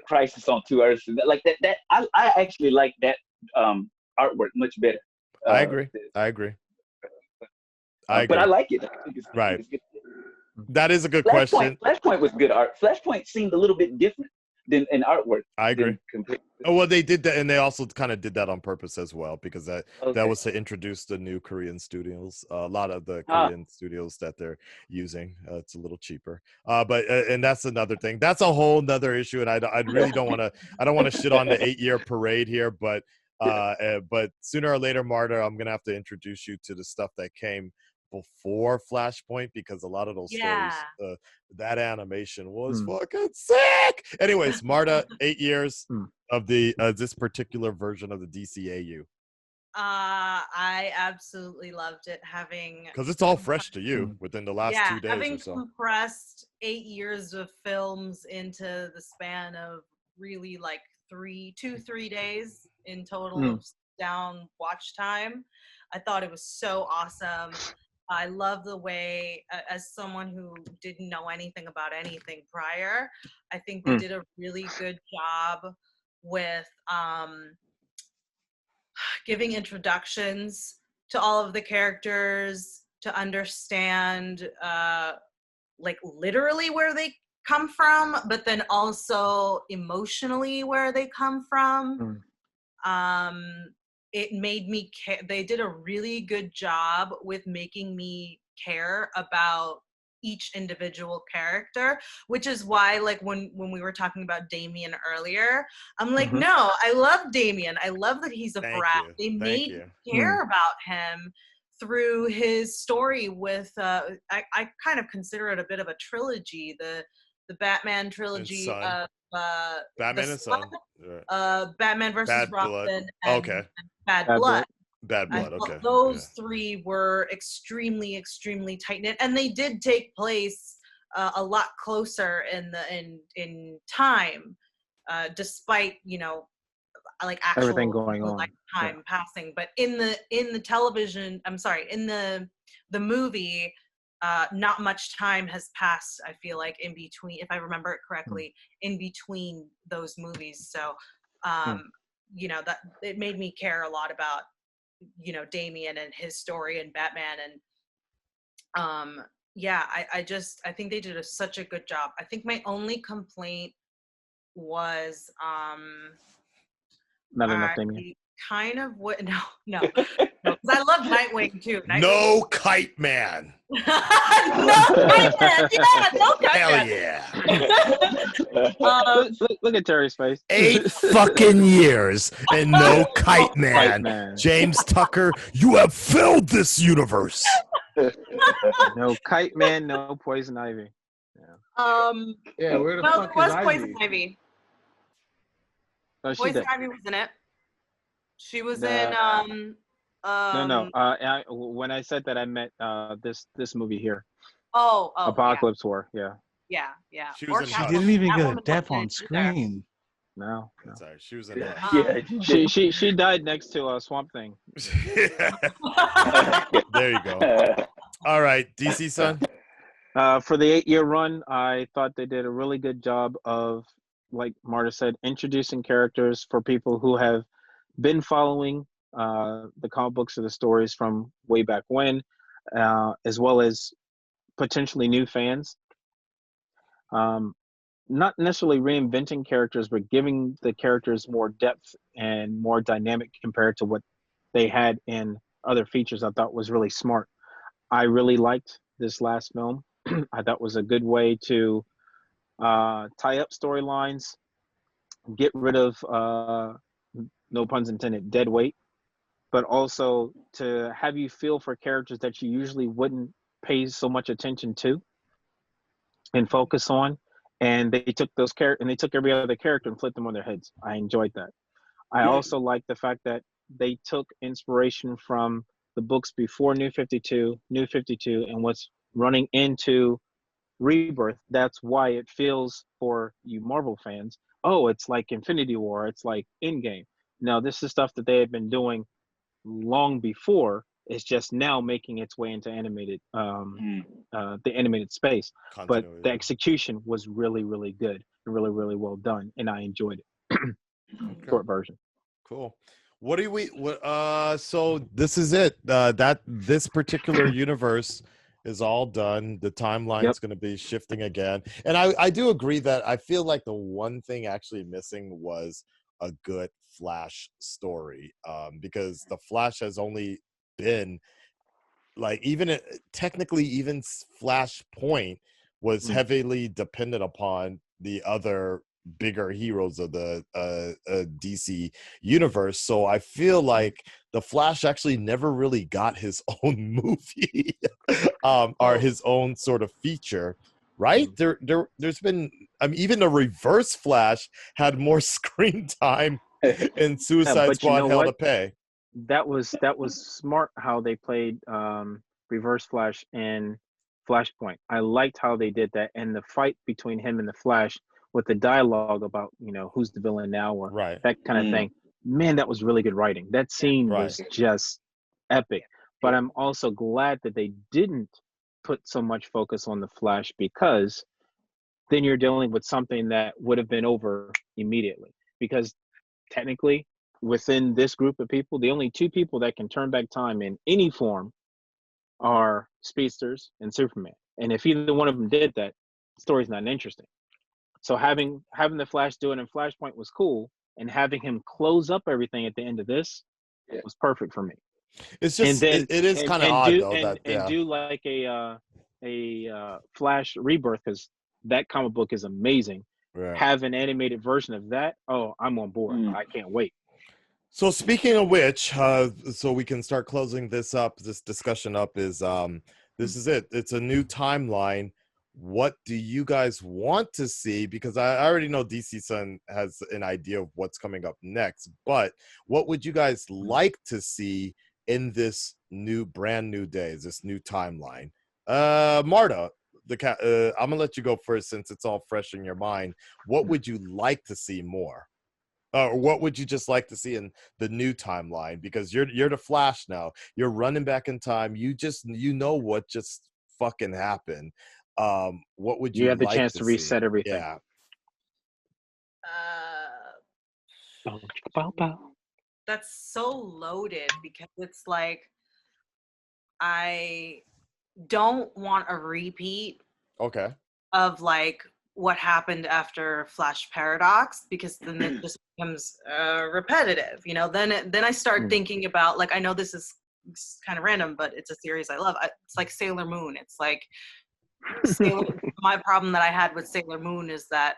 S4: Crisis on Two Earths and like that. I actually like that artwork much better.
S2: I agree.
S4: But I like it. I think it's,
S2: right.
S4: It's good.
S2: That is a good question.
S4: Flashpoint was good art. Flashpoint seemed a little bit different than in artwork.
S2: I agree. Well, they did that, and they also kind of did that on purpose as well, because that was to introduce the new Korean studios. A lot of the Korean studios that they're using, it's a little cheaper. But and that's another thing. That's a whole nother issue, and I really don't want to. I don't want to shit on the 8-year parade here, but sooner or later, Marta, I'm gonna have to introduce you to the stuff that came before Flashpoint, because a lot of those stories, that animation was fucking sick. Anyways, Marta, 8 years of the this particular version of the DCAU.
S7: I absolutely loved it,
S2: because it's all fresh to you within the last 2 days
S7: having
S2: or so.
S7: compressed 8 years of films into the span of really like 3 days in total of down watch time. I thought it was so awesome. I love the way, as someone who didn't know anything about anything prior, I think they did a really good job with giving introductions to all of the characters, to understand like literally where they come from, but then also emotionally where they come from. It made me care. They did a really good job with making me care about each individual character, which is why, like, when we were talking about Damien earlier, I'm like, no, I love Damien. I love that he's a brat. They made me care about him through his story with I kind of consider it a bit of a trilogy, the Batman trilogy of
S2: Batman and Son,
S7: Batman versus Robin, and Bad Blood.
S2: Bad Blood. Okay.
S7: Those three were extremely, extremely tight knit, and they did take place a lot closer in time, despite like actual
S3: everything going on,
S7: like time passing. But in the television, I'm sorry, in the movie, not much time has passed, I feel like, in between, if I remember it correctly, in between those movies. So that it made me care a lot about Damien and his story and Batman. And I think they did such a good job. I think my only complaint was
S3: not enough Damien.
S7: Kind of what no because I love Nightwing too.
S2: No Kite Man.
S7: No Kite Man. Yeah, no Kite
S2: Hell
S7: Man.
S2: Yeah.
S3: Look at Terry's face.
S2: 8 fucking years and no Kite Man. James Tucker, you have filled this universe.
S3: No Kite Man, no Poison Ivy.
S6: Yeah, where the fuck is
S7: Poison Ivy?
S3: Oh,
S7: Poison Ivy was in it. She was in
S3: no. When I said that, I meant this movie here.
S7: Oh,
S3: Apokolips War. Yeah.
S2: She was
S6: she didn't even get a death on screen.
S3: No.
S2: Sorry, she was in
S3: she died next to Swamp Thing.
S2: There you go. All right, DC Son.
S3: For the 8-year run, I thought they did a really good job of, like Marta said, introducing characters for people who have been following the comic books or the stories from way back when, as well as potentially new fans. Not necessarily reinventing characters, but giving the characters more depth and more dynamic compared to what they had in other features. I thought was really smart. I really liked this last film. I thought was a good way to tie up storylines, get rid of no puns intended, dead weight, but also to have you feel for characters that you usually wouldn't pay so much attention to and focus on. And they took those characters and they took every other character and flipped them on their heads. I enjoyed that. I also like the fact that they took inspiration from the books before New 52, and what's running into Rebirth. That's why it feels, for you Marvel fans, it's like Infinity War, it's like Endgame. Now, this is stuff that they had been doing long before. It's just now making its way into animated, the animated space. Continuity. But the execution was really, really good and really, really well done, and I enjoyed it. Short version.
S2: Cool. What do we? So this is it. That this particular universe is all done. The timeline is going to be shifting again, and I do agree that I feel like the one thing actually missing was a good Flash story, because the Flash has only been like, technically even Flashpoint was heavily dependent upon the other bigger heroes of the DC universe. So I feel like the Flash actually never really got his own movie or his own sort of feature, right? There's been, even the Reverse Flash had more screen time in Suicide Squad Hell to Pay.
S3: that was smart how they played Reverse Flash and Flashpoint. I liked how they did that, and the fight between him and the Flash with the dialogue about who's the villain now or that kind of thing. Man, that was really good writing. That scene was just epic. But I'm also glad that they didn't put so much focus on the Flash, because then you're dealing with something that would have been over immediately. Because technically, within this group of people, the only two people that can turn back time in any form are speedsters and Superman. And if either one of them did that, the story's not interesting. So having the Flash do it in Flashpoint was cool, and having him close up everything at the end of this was perfect for me.
S2: It's just it is kind of odd though
S3: and do like a Flash Rebirth, because that comic book is amazing. Have an animated version of that. Oh, I'm on board. I can't wait.
S2: So speaking of which, so we can start closing this discussion up, is this is it. It's a new timeline. What do you guys want to see? Because I already know DC Sun has an idea of what's coming up next, but what would you guys like to see in this brand new days, this new timeline? Marta, I'm gonna let you go first since it's all fresh in your mind. What would you like to see more? Or what would you just like to see in the new timeline? Because you're the Flash now. You're running back in time. You know what just fucking happened. What would you
S3: have the
S2: like
S3: chance to reset everything?
S2: Yeah.
S7: That's so loaded, because it's like I don't want a repeat of like what happened after Flash Paradox, because then it just becomes repetitive, then I start thinking about, like, I know this is kind of random, but it's a series I love. It's like Sailor Moon. It's like my problem that I had with Sailor Moon is that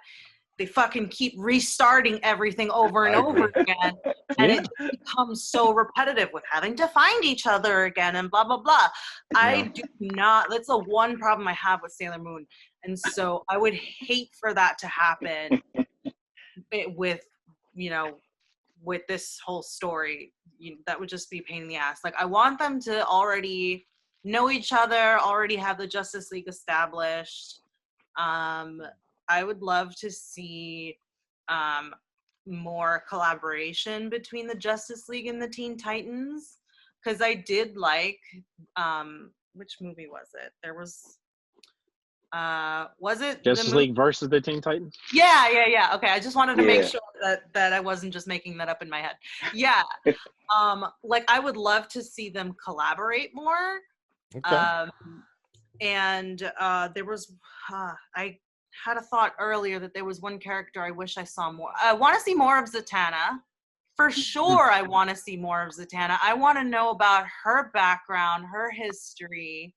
S7: they fucking keep restarting everything over and over again, and it just becomes so repetitive with having to find each other again and blah blah blah. I do not. That's the one problem I have with Sailor Moon, and so I would hate for that to happen with with this whole story. That would just be a pain in the ass. Like, I want them to already know each other, already have the Justice League established. I would love to see more collaboration between the Justice League and the Teen Titans, because I did like which movie was it? There was it
S3: Justice League versus the Teen Titans?
S7: Yeah. Okay, I just wanted to make sure that I wasn't just making that up in my head. Yeah. Like, I would love to see them collaborate more. And there was I had a thought earlier that there was one character I wish I saw more. I want to see more of Zatanna. For sure, I want to see more of Zatanna. I want to know about her background, her history.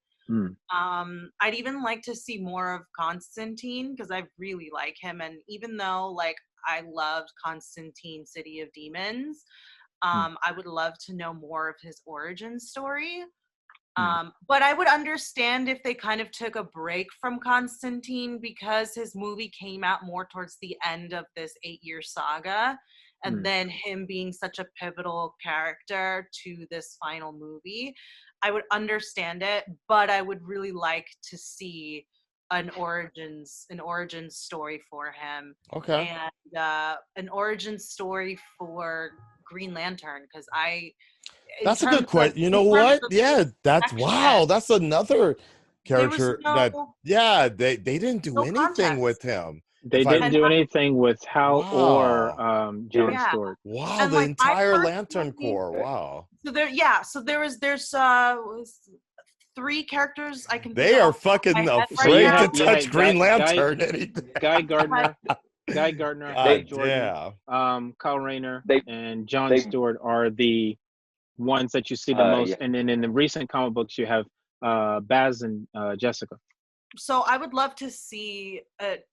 S7: I'd even like to see more of Constantine, because I really like him. And even though, like, I loved Constantine City of Demons, I would love to know more of his origin story. But I would understand if they kind of took a break from Constantine, because his movie came out more towards the end of this 8-year saga, and then him being such a pivotal character to this final movie. I would understand it, but I would really like to see an origin story for him. And an origin story for Green Lantern, because
S2: that's a good question. You know what? Yeah, that's another character they didn't do anything with him.
S3: They didn't do anything with Hal or John Stewart.
S2: Wow, and the entire Lantern Corps. Wow.
S7: So there's 3 characters I can.
S2: They are fucking afraid to touch Green Lantern.
S3: Guy Gardner, Jordan, Kyle Rayner, and John Stewart are the ones that you see the most. And then in the recent comic books, you have Baz and Jessica.
S7: So I would love to see it,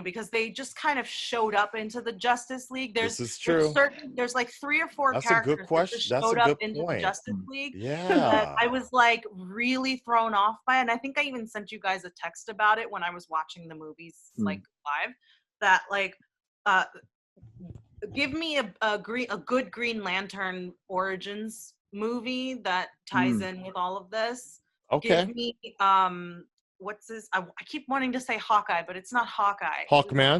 S7: because they just kind of showed up into the Justice League.
S2: This is true.
S7: There's like 3 or 4
S2: That's
S7: characters
S2: a good question.
S7: that showed up into the Justice League. That I was like really thrown off by, and I think I even sent you guys a text about it when I was watching the movies like live. That like give me a good Green Lantern origins movie that ties in with all of this.
S2: Okay.
S7: Give me what's this? I keep wanting to say Hawkeye, but it's not Hawkeye.
S2: Hawkman,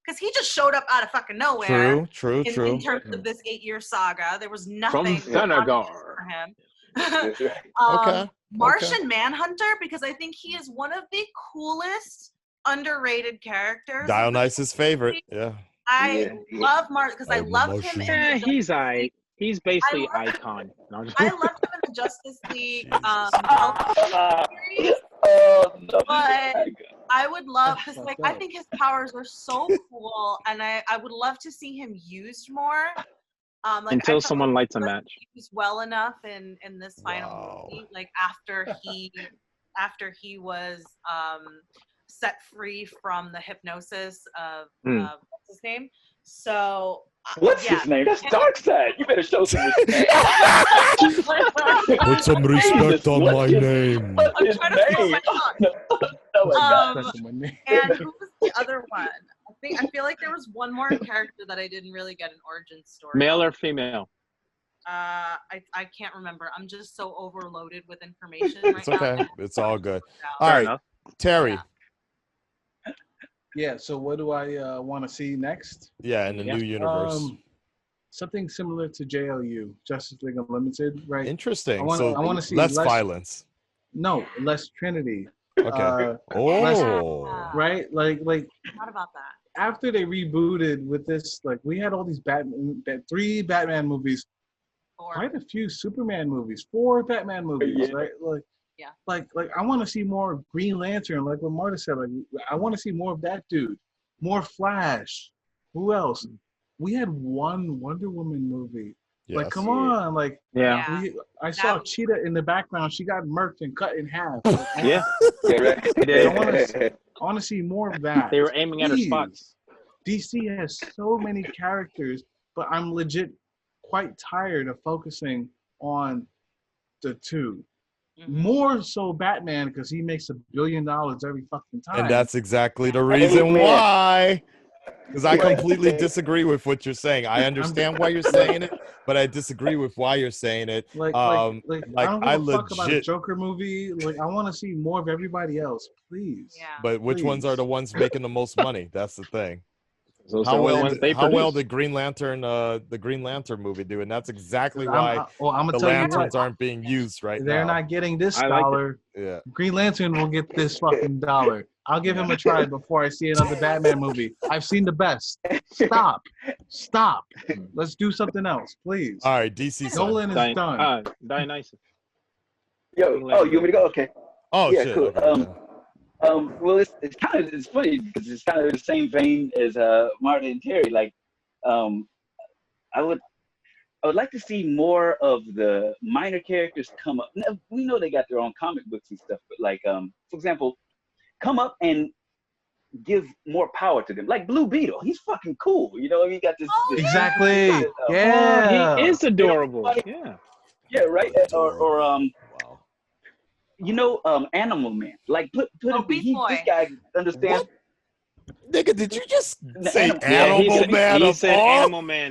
S7: because he just showed up out of fucking nowhere.
S2: True.
S7: In terms of this 8-year saga, there was nothing
S3: from Senegal
S7: for him.
S2: Okay.
S7: Martian Manhunter, because I think he is one of the coolest underrated characters.
S2: Dionysus' favorite. Yeah.
S7: I love Mark because I loved him.
S3: He's basically Icon.
S7: I loved him in the Justice League series, but I would love because I think his powers are so cool, and I would love to see him used more.
S3: Until someone lights a match.
S7: Used well enough in this final movie, like after he was set free from the hypnosis of what's his name. So
S4: what's his name? That's Darkseid. You better show some respect.
S2: Put some respect on my name.
S7: I'm trying to feel my and who was the other one? I feel like there was one more character that I didn't really get an origin story.
S3: Male or female?
S7: I can't remember. I'm just so overloaded with information right
S2: It's okay.
S7: now.
S2: It's all good. All right, Terry.
S6: Yeah, so what do I want to see next?
S2: Yeah, in the new universe.
S6: Something similar to JLU, Justice League Unlimited, right?
S2: Interesting. I
S6: want to see
S2: less violence.
S6: No, less Trinity.
S2: Okay.
S6: Right? Like.
S7: What about that?
S6: After they rebooted with this, like we had all these 3 Batman movies, quite a few Superman movies, 4 Batman movies, right? Like I want to see more Green Lantern, like what Marta said. Like I want to see more of that dude, more Flash. Who else? We had one Wonder Woman movie. Yes. Like come on, like I saw Cheetah in the background. She got murked and cut in half. I want to see more of that.
S3: They were aiming at her spots.
S6: DC has so many characters, but I'm legit quite tired of focusing on the 2. More so Batman because he makes $1 billion every fucking time.
S2: And that's exactly the reason why. Because I completely disagree with what you're saying. I understand why you're saying it, but I disagree with why you're saying it.
S6: Like I don't give a fuck about a Joker movie. Like I want to see more of everybody else, please.
S7: Yeah.
S2: But which ones are the ones making the most money? That's the thing. How well did Green Lantern movie do? And that's exactly why the lanterns aren't being used right now.
S6: They're not getting this dollar.
S2: Yeah. Green
S6: Lantern will get this fucking dollar. I'll give him a try before I see another Batman movie. I've seen the best. Stop. Let's do something else, please.
S2: All right, DC.
S6: Nolan is done.
S3: Dionysus.
S4: Yo, you want me to go? Okay.
S2: Oh,
S4: yeah,
S2: shit.
S4: Cool.
S2: Okay.
S4: Well, it's funny because it's kind of the same vein as Marta and Terry. Like, I would like to see more of the minor characters come up. Now, we know they got their own comic books and stuff, but like, for example, come up and give more power to them. Like Blue Beetle, he's fucking cool. You know, he got this.
S6: Exactly.
S3: He is adorable.
S4: Yeah, right. Or Animal Man. Like put this guy understands.
S2: What? Nigga, did you just say Animal Man?
S3: He said Animal Man.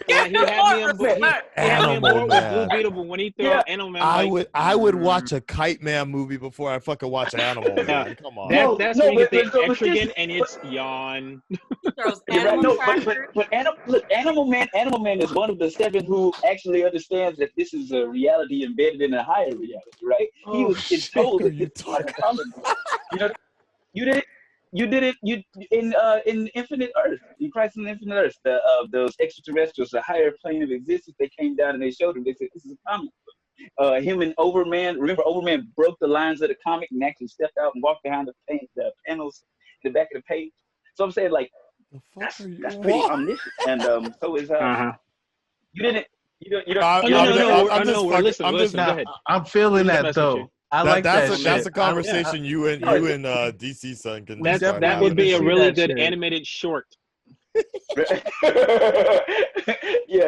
S3: Yeah, he had me on board with Blue Beetle, but when he threw out Animal Man,
S2: I would watch a Kite Man movie before I fucking watch Animal Man. Come on.
S3: That's when you get the extra again, and it's yawn.
S4: But Animal Man is one of the 7 who actually understands that this is a reality embedded in a higher reality, right? He was told that this is common. You did it in Infinite Earth, in Christ in Infinite Earth. Those extraterrestrials, the higher plane of existence, they came down and they showed him. They said, this is a comic book. Him and Overman, remember Overman broke the lines of the comic and actually stepped out and walked behind the panels in the back of the page. So I'm saying, like, that's pretty omniscient. And so is you didn't.
S3: Listen.
S6: I'm feeling that though. I like that.
S2: That's a conversation you and DC Son can.
S3: That would be a really good animated short.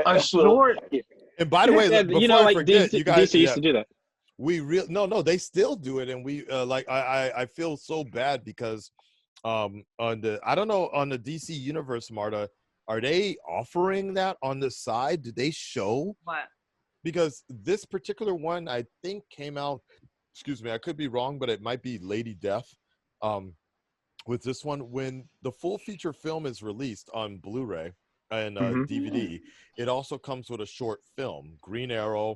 S6: A short.
S2: And by the way, before I forget, you guys
S3: DC used to do that.
S2: No, they still do it, and we I feel so bad because on the DC universe, Marta, are they offering that on the side? Do they show
S7: what?
S2: Because this particular one, I think, came out, excuse me, I could be wrong, but it might be Lady Death. With this one, when the full feature film is released on Blu-ray and DVD, it also comes with a short film, Green Arrow,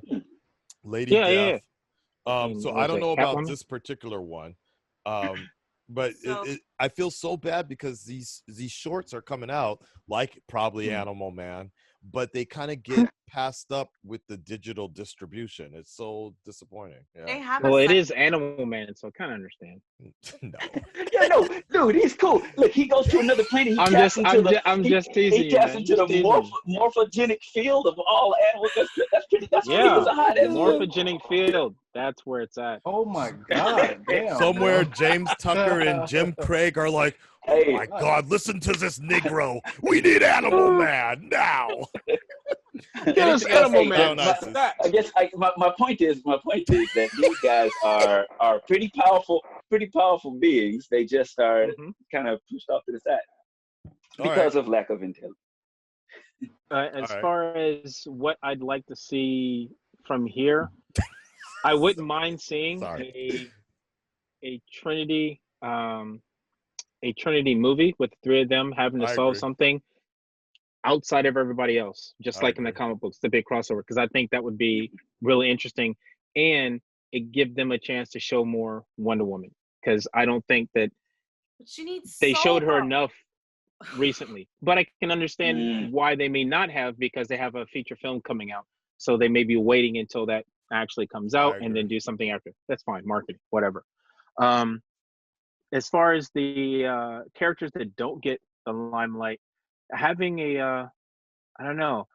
S2: Lady Death. So I don't know about this particular one. But I feel so bad because these shorts are coming out like probably Animal Man, but they kind of get passed up with the digital distribution. It's so disappointing. Yeah.
S3: Well, it is Animal Man, so I kind of understand.
S2: No.
S4: Yeah, no, dude, he's cool. Look, he goes to another planet.
S3: I'm just teasing you. He
S4: taps into the morphogenic field of all animals. That's pretty. That's pretty. It's a hot
S3: morphogenic field. That's where it's at.
S6: Oh my God! Damn,
S2: somewhere James Tucker and Jim Craig are like, oh my God, listen to this Negro. We need Animal Man now.
S3: Get us Animal Man.
S4: I guess my point is that these guys are pretty powerful beings. They just are kind of pushed off to the side because of lack of intelligence.
S3: As far as what I'd like to see from here, I wouldn't mind seeing a Trinity movie with the three of them having to solve something outside of everybody else, just like in the comic books, the big crossover, because I think that would be really interesting, and it give them a chance to show more Wonder Woman, because I don't think that they showed her enough recently. But I can understand why they may not have, because they have a feature film coming out, so they may be waiting until that actually comes out and then do something after. That's fine, marketing, whatever. As far as the characters that don't get the limelight, having I don't know,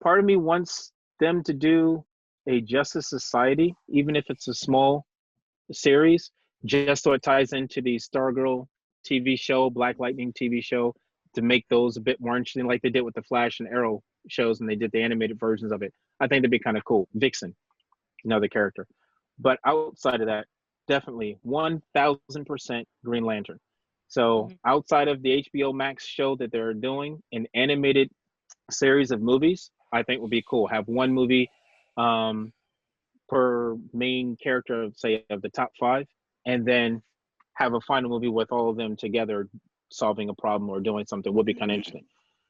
S3: part of me wants them to do a Justice Society, even if it's a small series, just so it ties into the Stargirl TV show, Black Lightning TV show, to make those a bit more interesting, like they did with the Flash and Arrow shows, and they did the animated versions of it. I think that'd be kind of cool. Vixen, another character. But outside of that, definitely 1000% Green Lantern. So outside of the HBO Max show that they're doing, an animated series of movies, I think would be cool. Have one movie per main character, say, of the top 5, and then have a final movie with all of them together solving a problem or doing something would be kind of interesting.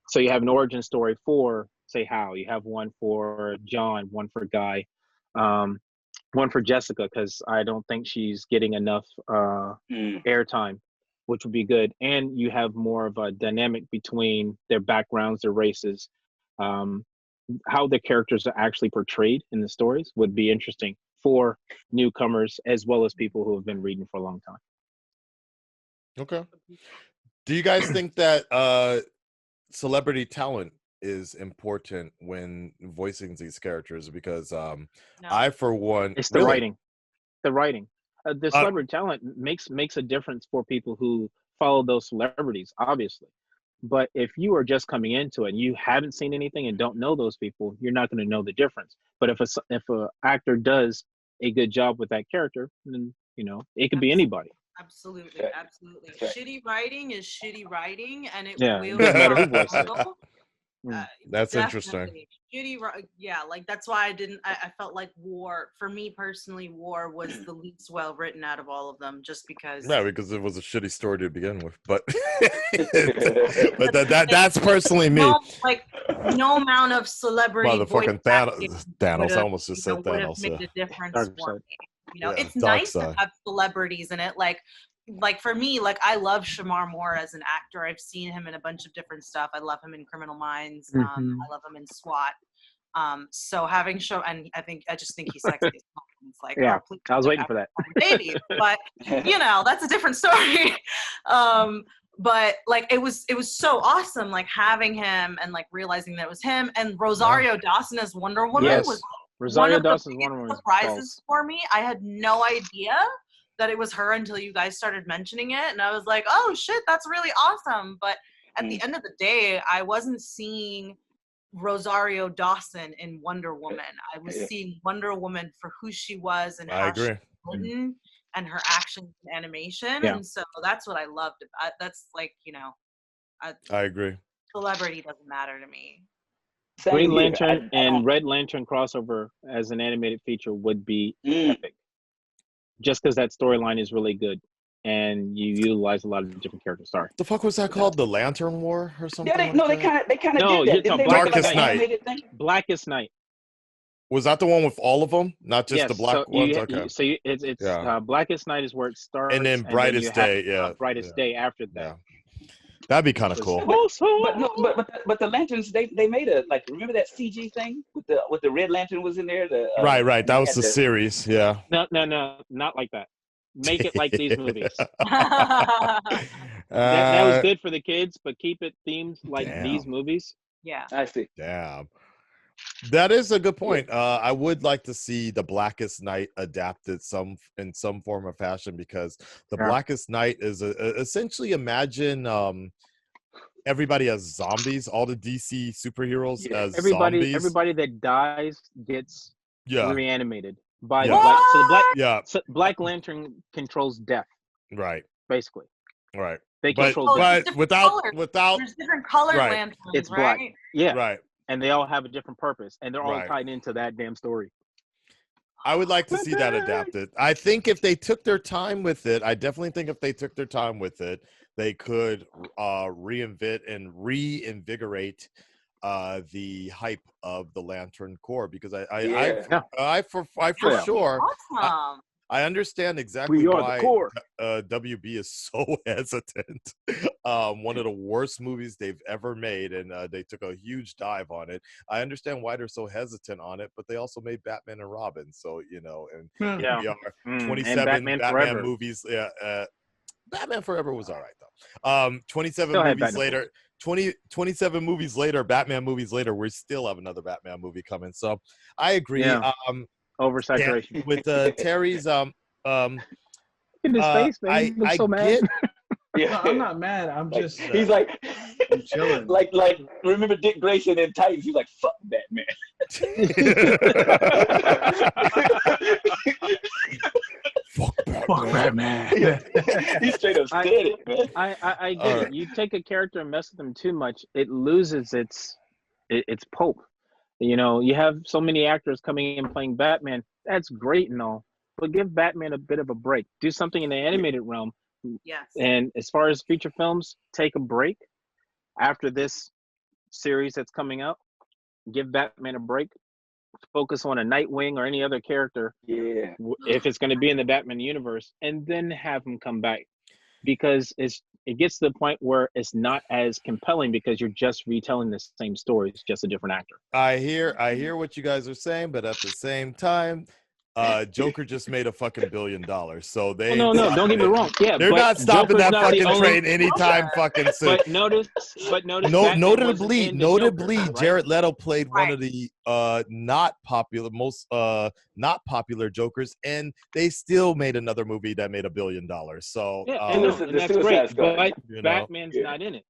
S3: So you have an origin story for, say, Hal. You have one for John, one for Guy, one for Jessica, because I don't think she's getting enough airtime, which would be good. And you have more of a dynamic between their backgrounds, their races, how the characters are actually portrayed in the stories would be interesting for newcomers as well as people who have been reading for a long time.
S2: Okay. Do you guys think that celebrity talent is important when voicing these characters? Because no. I, for one,
S3: it's the writing. The celebrity talent makes a difference for people who follow those celebrities, obviously. But if you are just coming into it and you haven't seen anything and don't know those people, you're not going to know the difference. But if a actor does a good job with that character, then it could be anybody.
S7: Absolutely. Shitty writing is shitty writing, and it will.
S2: That's interesting.
S7: Shitty, like that's why I felt like War, for me personally, War was the least well written out of all of them, just because.
S2: Yeah, because it was a shitty story to begin with, but that's personally me.
S7: No amount of celebrity.
S2: Motherfucking Thanos. I almost just said Thanos.
S7: Would have made a difference for me. It's nice to have celebrities in it, like for me, like I love Shamar Moore as an actor. I've seen him in a bunch of different stuff. I love him in Criminal Minds. I love him in SWAT. So having and I just think he's sexy. It's like,
S3: I was waiting for that.
S7: Baby, but that's a different story. But like it was so awesome, like having him and like realizing that it was him, and Rosario Dawson as Wonder Woman was
S3: Rosario Dawson's Wonder Woman
S7: surprises for me. I had no idea that it was her until you guys started mentioning it, and I was like, oh shit, that's really awesome. But at the end of the day, I wasn't seeing Rosario Dawson in Wonder Woman. I was seeing Wonder Woman for who she was and how she was written and her actions and animation. And so that's what I loved about. That's like,
S2: I agree.
S7: Celebrity doesn't matter to me.
S3: Green Lantern and Red Lantern crossover as an animated feature would be epic. Just because that storyline is really good, and you utilize a lot of different characters. Sorry.
S2: The fuck was that called? The Lantern War or something?
S4: Yeah, they kind of
S3: no,
S4: did that.
S3: You're talking
S2: Darkest Night.
S3: Blackest Night.
S2: Was that the one with all of them, not just
S3: yes,
S2: the black ones? Okay.
S3: So it's Blackest Night is where it starts,
S2: and then Brightest Day,
S3: Brightest Day after that.
S2: Yeah. That'd be kind of cool.
S4: But the lanterns they made a remember that CG thing with the Red Lantern was in there.
S2: Right. That was the series. Yeah.
S3: No, not like that. Make it like these movies. that was good for the kids, but keep it themed like these movies.
S7: Yeah,
S4: I see.
S2: Damn. That is a good point. I would like to see the Blackest Night adapted in some form or fashion, because the Blackest Night is essentially imagine everybody as zombies, all the DC superheroes as zombies.
S3: Everybody that dies gets reanimated by so Black Lantern controls death.
S2: Right.
S3: Basically.
S2: Right.
S3: They control
S2: but without
S7: there's different color lanterns.
S3: It's black.
S7: Right?
S3: Yeah.
S2: Right.
S3: And they all have a different purpose, and they're all tied into that damn story.
S2: I would like to see that adapted. I think if they took their time with it, I definitely think if they took their time with it, they could reinvigorate the hype of the Lantern Corps, because I for sure.
S7: Awesome.
S2: I understand exactly why WB is so hesitant. One of the worst movies they've ever made, and they took a huge dive on it. I understand why they're so hesitant on it, but they also made Batman and Robin, so we are 27 Batman movies. Batman Forever was all right though. 27 movies later. 27 movies later, Batman movies later, we still have another Batman movie coming. So I agree.
S3: Yeah. Oversaturation
S2: with Terry's
S3: in his face, man. I so mad.
S6: No, I'm not mad. I'm just
S4: he's like I'm chilling. Like remember Dick Grayson in Titans? He's like, fuck Batman.
S2: Fuck Batman.
S4: He straight up said it, man.
S3: I get it. You take a character and mess with them too much, it loses its pulp. You have so many actors coming in playing Batman. That's great and all, but give Batman a bit of a break. Do something in the animated realm.
S7: Yes.
S3: And as far as feature films, take a break after this series that's coming out. Give Batman a break. Focus on a Nightwing or any other character.
S4: Yeah.
S3: If it's going to be in the Batman universe, and then have him come back, because it gets to the point where it's not as compelling because you're just retelling the same story. It's just a different actor.
S2: I hear what you guys are saying, but at the same time, Joker just made a fucking $1 billion. So they
S3: no, don't get me wrong. Yeah,
S2: they're not stopping
S3: Joker's
S2: that fucking train anytime fucking soon.
S3: But notice
S2: notably,
S3: Joker,
S2: Jared Leto played one of the not popular Jokers, and they still made another movie that made $1 billion. So
S3: and that's great. But Batman's not in it.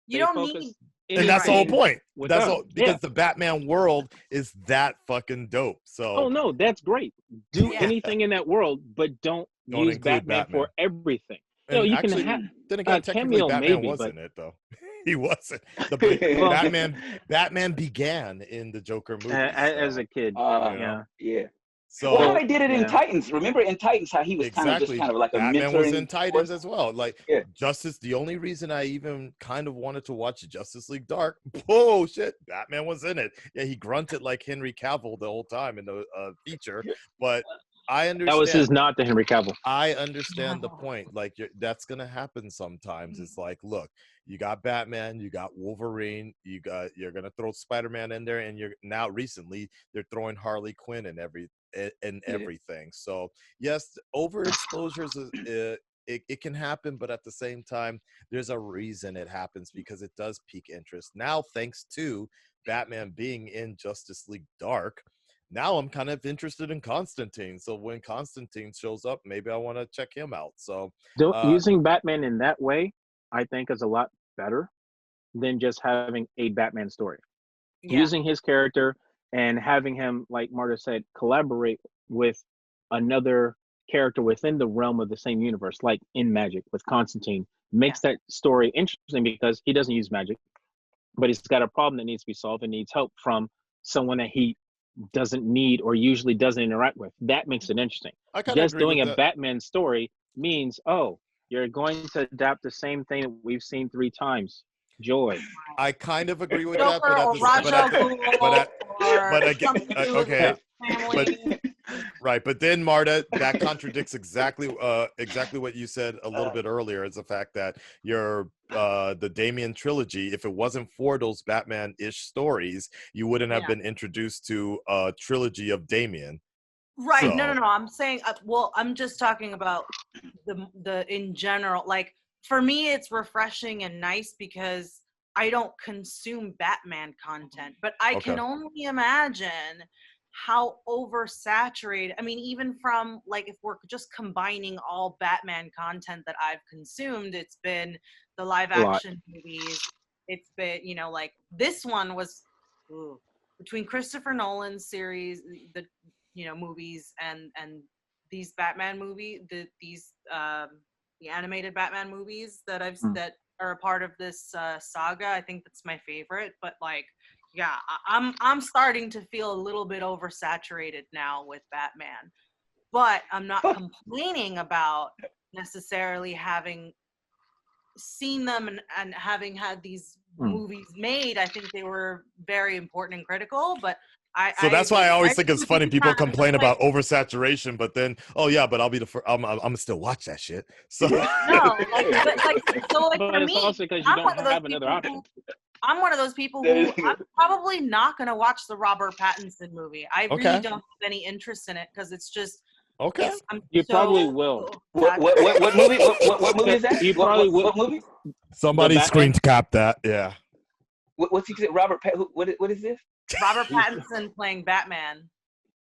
S7: You don't need.
S2: And that's the whole point. That's all, because the Batman world is that fucking dope. So
S3: oh no, that's great. Do anything in that world, but don't use Batman for everything.
S2: And
S3: you
S2: actually,
S3: can have
S2: then again, technically
S3: cameo,
S2: Batman
S3: maybe,
S2: wasn't
S3: but
S2: it though. He wasn't. Batman began in the Joker movie
S3: as a kid.
S4: Yeah.
S2: So
S4: how they did it in Titans. Remember in Titans how he was kind of like a
S2: Batman
S4: mentor
S2: was in Titans as well. Like Justice. The only reason I even kind of wanted to watch Justice League Dark. Oh shit, Batman was in it. Yeah, he grunted like Henry Cavill the whole time in the feature, but I understand.
S3: That was his nod to Henry Cavill.
S2: I understand the point. Like that's gonna happen sometimes. It's like, look, you got Batman, you got Wolverine, you're gonna throw Spider-Man in there, and now recently they're throwing Harley Quinn and everything. So yes, overexposures it can happen, but at the same time, there's a reason it happens, because it does pique interest. Now, thanks to Batman being in Justice League Dark, now I'm kind of interested in Constantine. So when Constantine shows up, maybe I want to check him out. So
S3: using Batman in that way, I think, is a lot better than just having a Batman story. Using his character and having him, like Marta said, collaborate with another character within the realm of the same universe, like in Magic with Constantine, makes that story interesting because he doesn't use magic. but he's got a problem that needs to be solved and needs help from someone that he doesn't need or usually doesn't interact with. That makes it interesting. Just doing a Batman story means, oh, you're going to adapt the same thing that we've seen 3 times. Joy.
S2: I kind of agree with
S7: Joker
S2: that, right. But then, Marta, that contradicts exactly what you said a little bit earlier. Is the fact that your the Damian trilogy, if it wasn't for those Batman-ish stories, you wouldn't have been introduced to a trilogy of Damian.
S7: Right. So. No. I'm saying, well, I'm just talking about the in general. Like, for me, it's refreshing and nice because I don't consume Batman content, but I can only imagine how oversaturated. I mean, even from, like, if we're just combining all Batman content that I've consumed, it's been the live action movies. It's been, like, this one was between Christopher Nolan's series, the movies, and these Batman movies, the animated Batman movies that that are a part of this saga. I think that's my favorite. But, like, yeah, I'm starting to feel a little bit oversaturated now with Batman. But I'm not complaining about necessarily having seen them and having had these movies made. I think they were very important and critical, but
S2: So that's why I always think it's funny. People complain about oversaturation, but then, but I'll be the first. I'm gonna still watch that shit. So
S7: no, but for me,
S3: also because you don't have another option.
S7: I'm one of those people who I'm probably not gonna watch the Robert Pattinson movie. I really don't have any interest in it because it's just.
S2: Okay.
S3: You probably will.
S4: What movie? What movie is that?
S3: You probably will.
S4: What movie?
S2: Somebody screen cap that. Yeah.
S4: What's he say? Robert? What is this?
S7: Robert Pattinson playing Batman.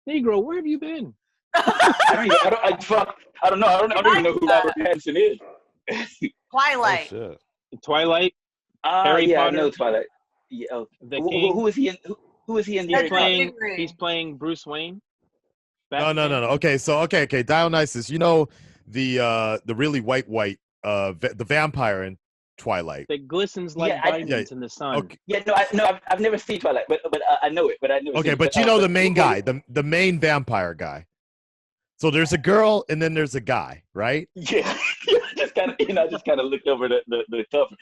S3: Negro, where have you been?
S4: I don't know. I don't even know who Robert Pattinson is.
S7: Twilight.
S2: Oh, shit.
S3: Twilight. Harry Potter.
S4: I know Twilight. Yeah. Who is he in? Who is he in?
S3: He's playing Bruce Wayne.
S2: Batman. No. Okay, Dionysus. You know the really white the vampire in Twilight
S3: that glistens like diamonds in the sun.
S2: Okay.
S4: Yeah, I've never seen Twilight, but I know it. But I know.
S2: Okay, but you know the main guy, the main vampire guy. So there's a girl and then there's a guy, right?
S4: Yeah, just kind of looked over the cover.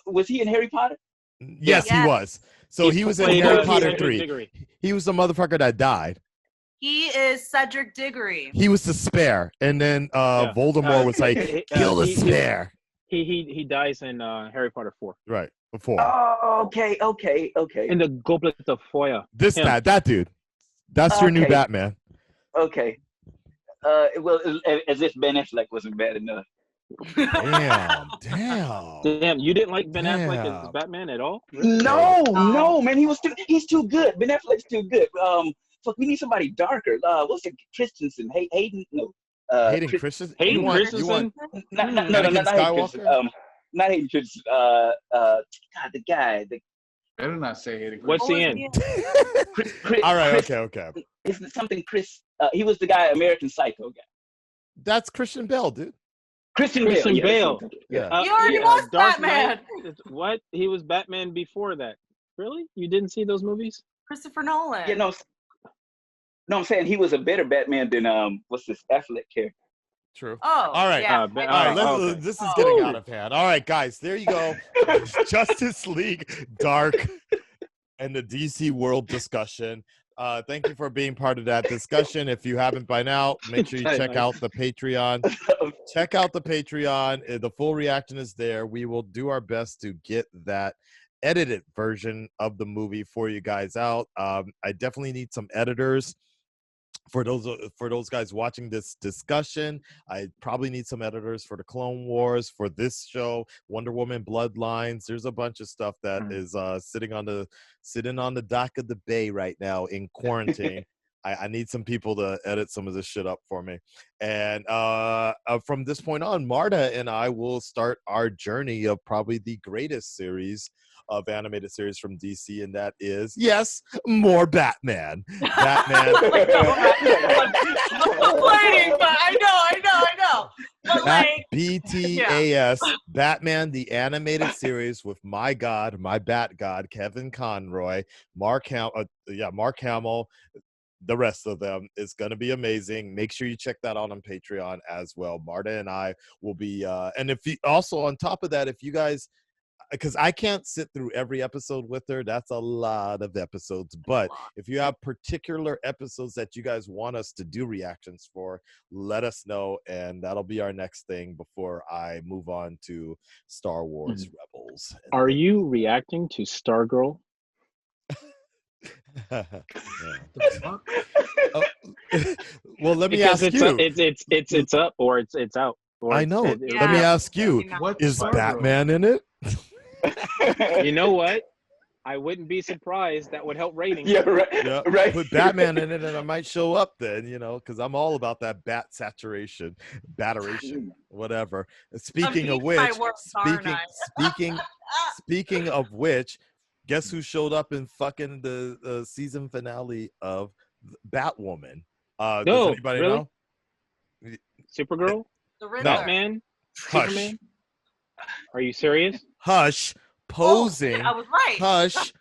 S4: Was he in Harry Potter?
S2: Yes, he was. So he was in Harry Potter 3. He was the motherfucker that died.
S7: He is Cedric Diggory.
S2: He was the spare, and then Voldemort was like, kill the spare.
S3: He dies in Harry Potter 4.
S2: Right, before.
S4: Oh, okay.
S3: In the Goblet of Fire.
S2: That dude. That's your new Batman.
S4: Okay. Well, as if Ben Affleck wasn't bad enough.
S2: Damn.
S3: You didn't like Ben Affleck as Batman at all?
S4: Really? No, man. He's too good. Ben Affleck's too good. Fuck, we need somebody darker. What's it? Christensen? Hayden? No.
S2: Hayden Christensen?
S3: Hayden Christensen?
S4: Not Hayden Christensen. Not Hayden Christensen. God, the guy.
S6: Better not say Hayden.
S3: What's he in?
S2: All right. Okay.
S4: It's something Chris. He was the guy, American Psycho guy.
S2: That's Christian Bale, dude.
S4: Christian Bale.
S2: Yeah.
S7: He already was Batman.
S3: What? He was Batman before that. Really? You didn't see those movies?
S7: Christopher Nolan.
S4: Yeah, no, I'm saying he was a better Batman than what's this Affleck character.
S2: True.
S7: Oh,
S2: all right.
S7: Yeah.
S2: All right. This is getting out of hand. All right, guys, there you go. Justice League Dark and the DC World discussion. Thank you for being part of that discussion. If you haven't by now, make sure you check out the Patreon. Check out the Patreon. The full reaction is there. We will do our best to get that edited version of the movie for you guys out. I definitely need some editors. For those guys watching this discussion, I probably need some editors for the Clone Wars, for this show, Wonder Woman Bloodlines. There's a bunch of stuff that is sitting on the dock of the bay right now in quarantine. I need some people to edit some of this shit up for me. And from this point on, Marta and I will start our journey of probably the greatest series of animated series from DC, and that is, yes, more Batman.
S7: I'm complaining, but I know. But
S2: BTAS, Batman the Animated Series with my God, my Bat God, Kevin Conroy, Mark Hamill, the rest of them. Is going to be amazing. Make sure you check that out on Patreon as well. Marta and I will be, and if you also on top of that, if you guys, because I can't sit through every episode with her, that's a lot of episodes, but if you have particular episodes that you guys want us to do reactions for, let us know, and that'll be our next thing before I move on to Star Wars Rebels.
S3: Are you reacting to Stargirl?
S2: Well, let me ask you.
S3: It's up or it's out. Or
S2: I know. Let me ask you. Is Batman in it?
S3: You know what? I wouldn't be surprised. That would help ratings.
S2: Yeah, right. Yeah. Right. Put Batman in it, and I might show up then. Because I'm all about that bat saturation, batteration, whatever. Speaking of which, speaking of which, guess who showed up in fucking the season finale of Batwoman? Does anybody know?
S3: Supergirl?
S7: The Riddler.
S3: Batman?
S2: Hush.
S3: Superman? Are you serious?
S2: Hush. Posing.
S7: I was right.
S2: Hush.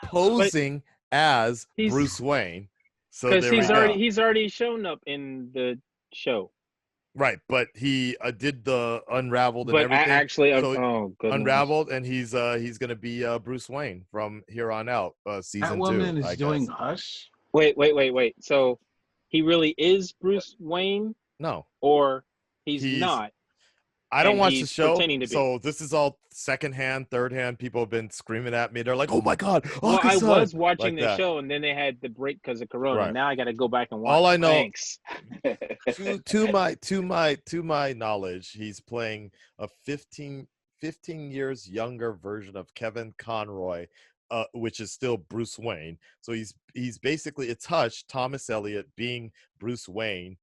S2: Posing as Bruce Wayne. So
S3: because he's already shown up in the show.
S2: Right, but he did the Unraveled and everything.
S3: Actually,
S2: Unraveled, and he's gonna be Bruce Wayne from here on out. Season 2.
S6: Batwoman is doing Hush.
S3: Wait. So he really is Bruce Wayne?
S2: No.
S3: Or he's not.
S2: I don't watch the show, so this is all secondhand, third-hand. People have been screaming at me. They're like, "Oh my God!"
S3: Well, I was watching the show, and then they had the break because of Corona. Right. Now I got to go back and watch.
S2: All I know,
S3: Thanks.
S2: to my knowledge, he's playing a 15 years younger version of Kevin Conroy, which is still Bruce Wayne. So he's basically, it's Hush, Thomas Elliott being Bruce Wayne,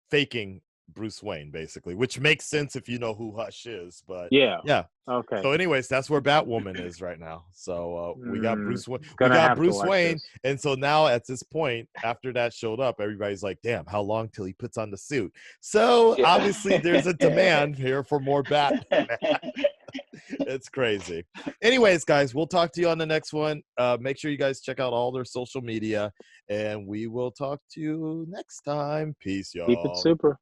S2: faking Bruce Wayne, basically, which makes sense if you know who Hush is. But yeah.
S3: Okay.
S2: So, anyways, that's where Batwoman is right now. So we got Bruce Wayne. We got Bruce Wayne, and so now at this point, after that showed up, everybody's like, "Damn, how long till he puts on the suit?" So obviously, there's a demand here for more Batman. It's crazy. Anyways, guys, we'll talk to you on the next one. Make sure you guys check out all their social media, and we will talk to you next time. Peace, y'all.
S3: Keep it super.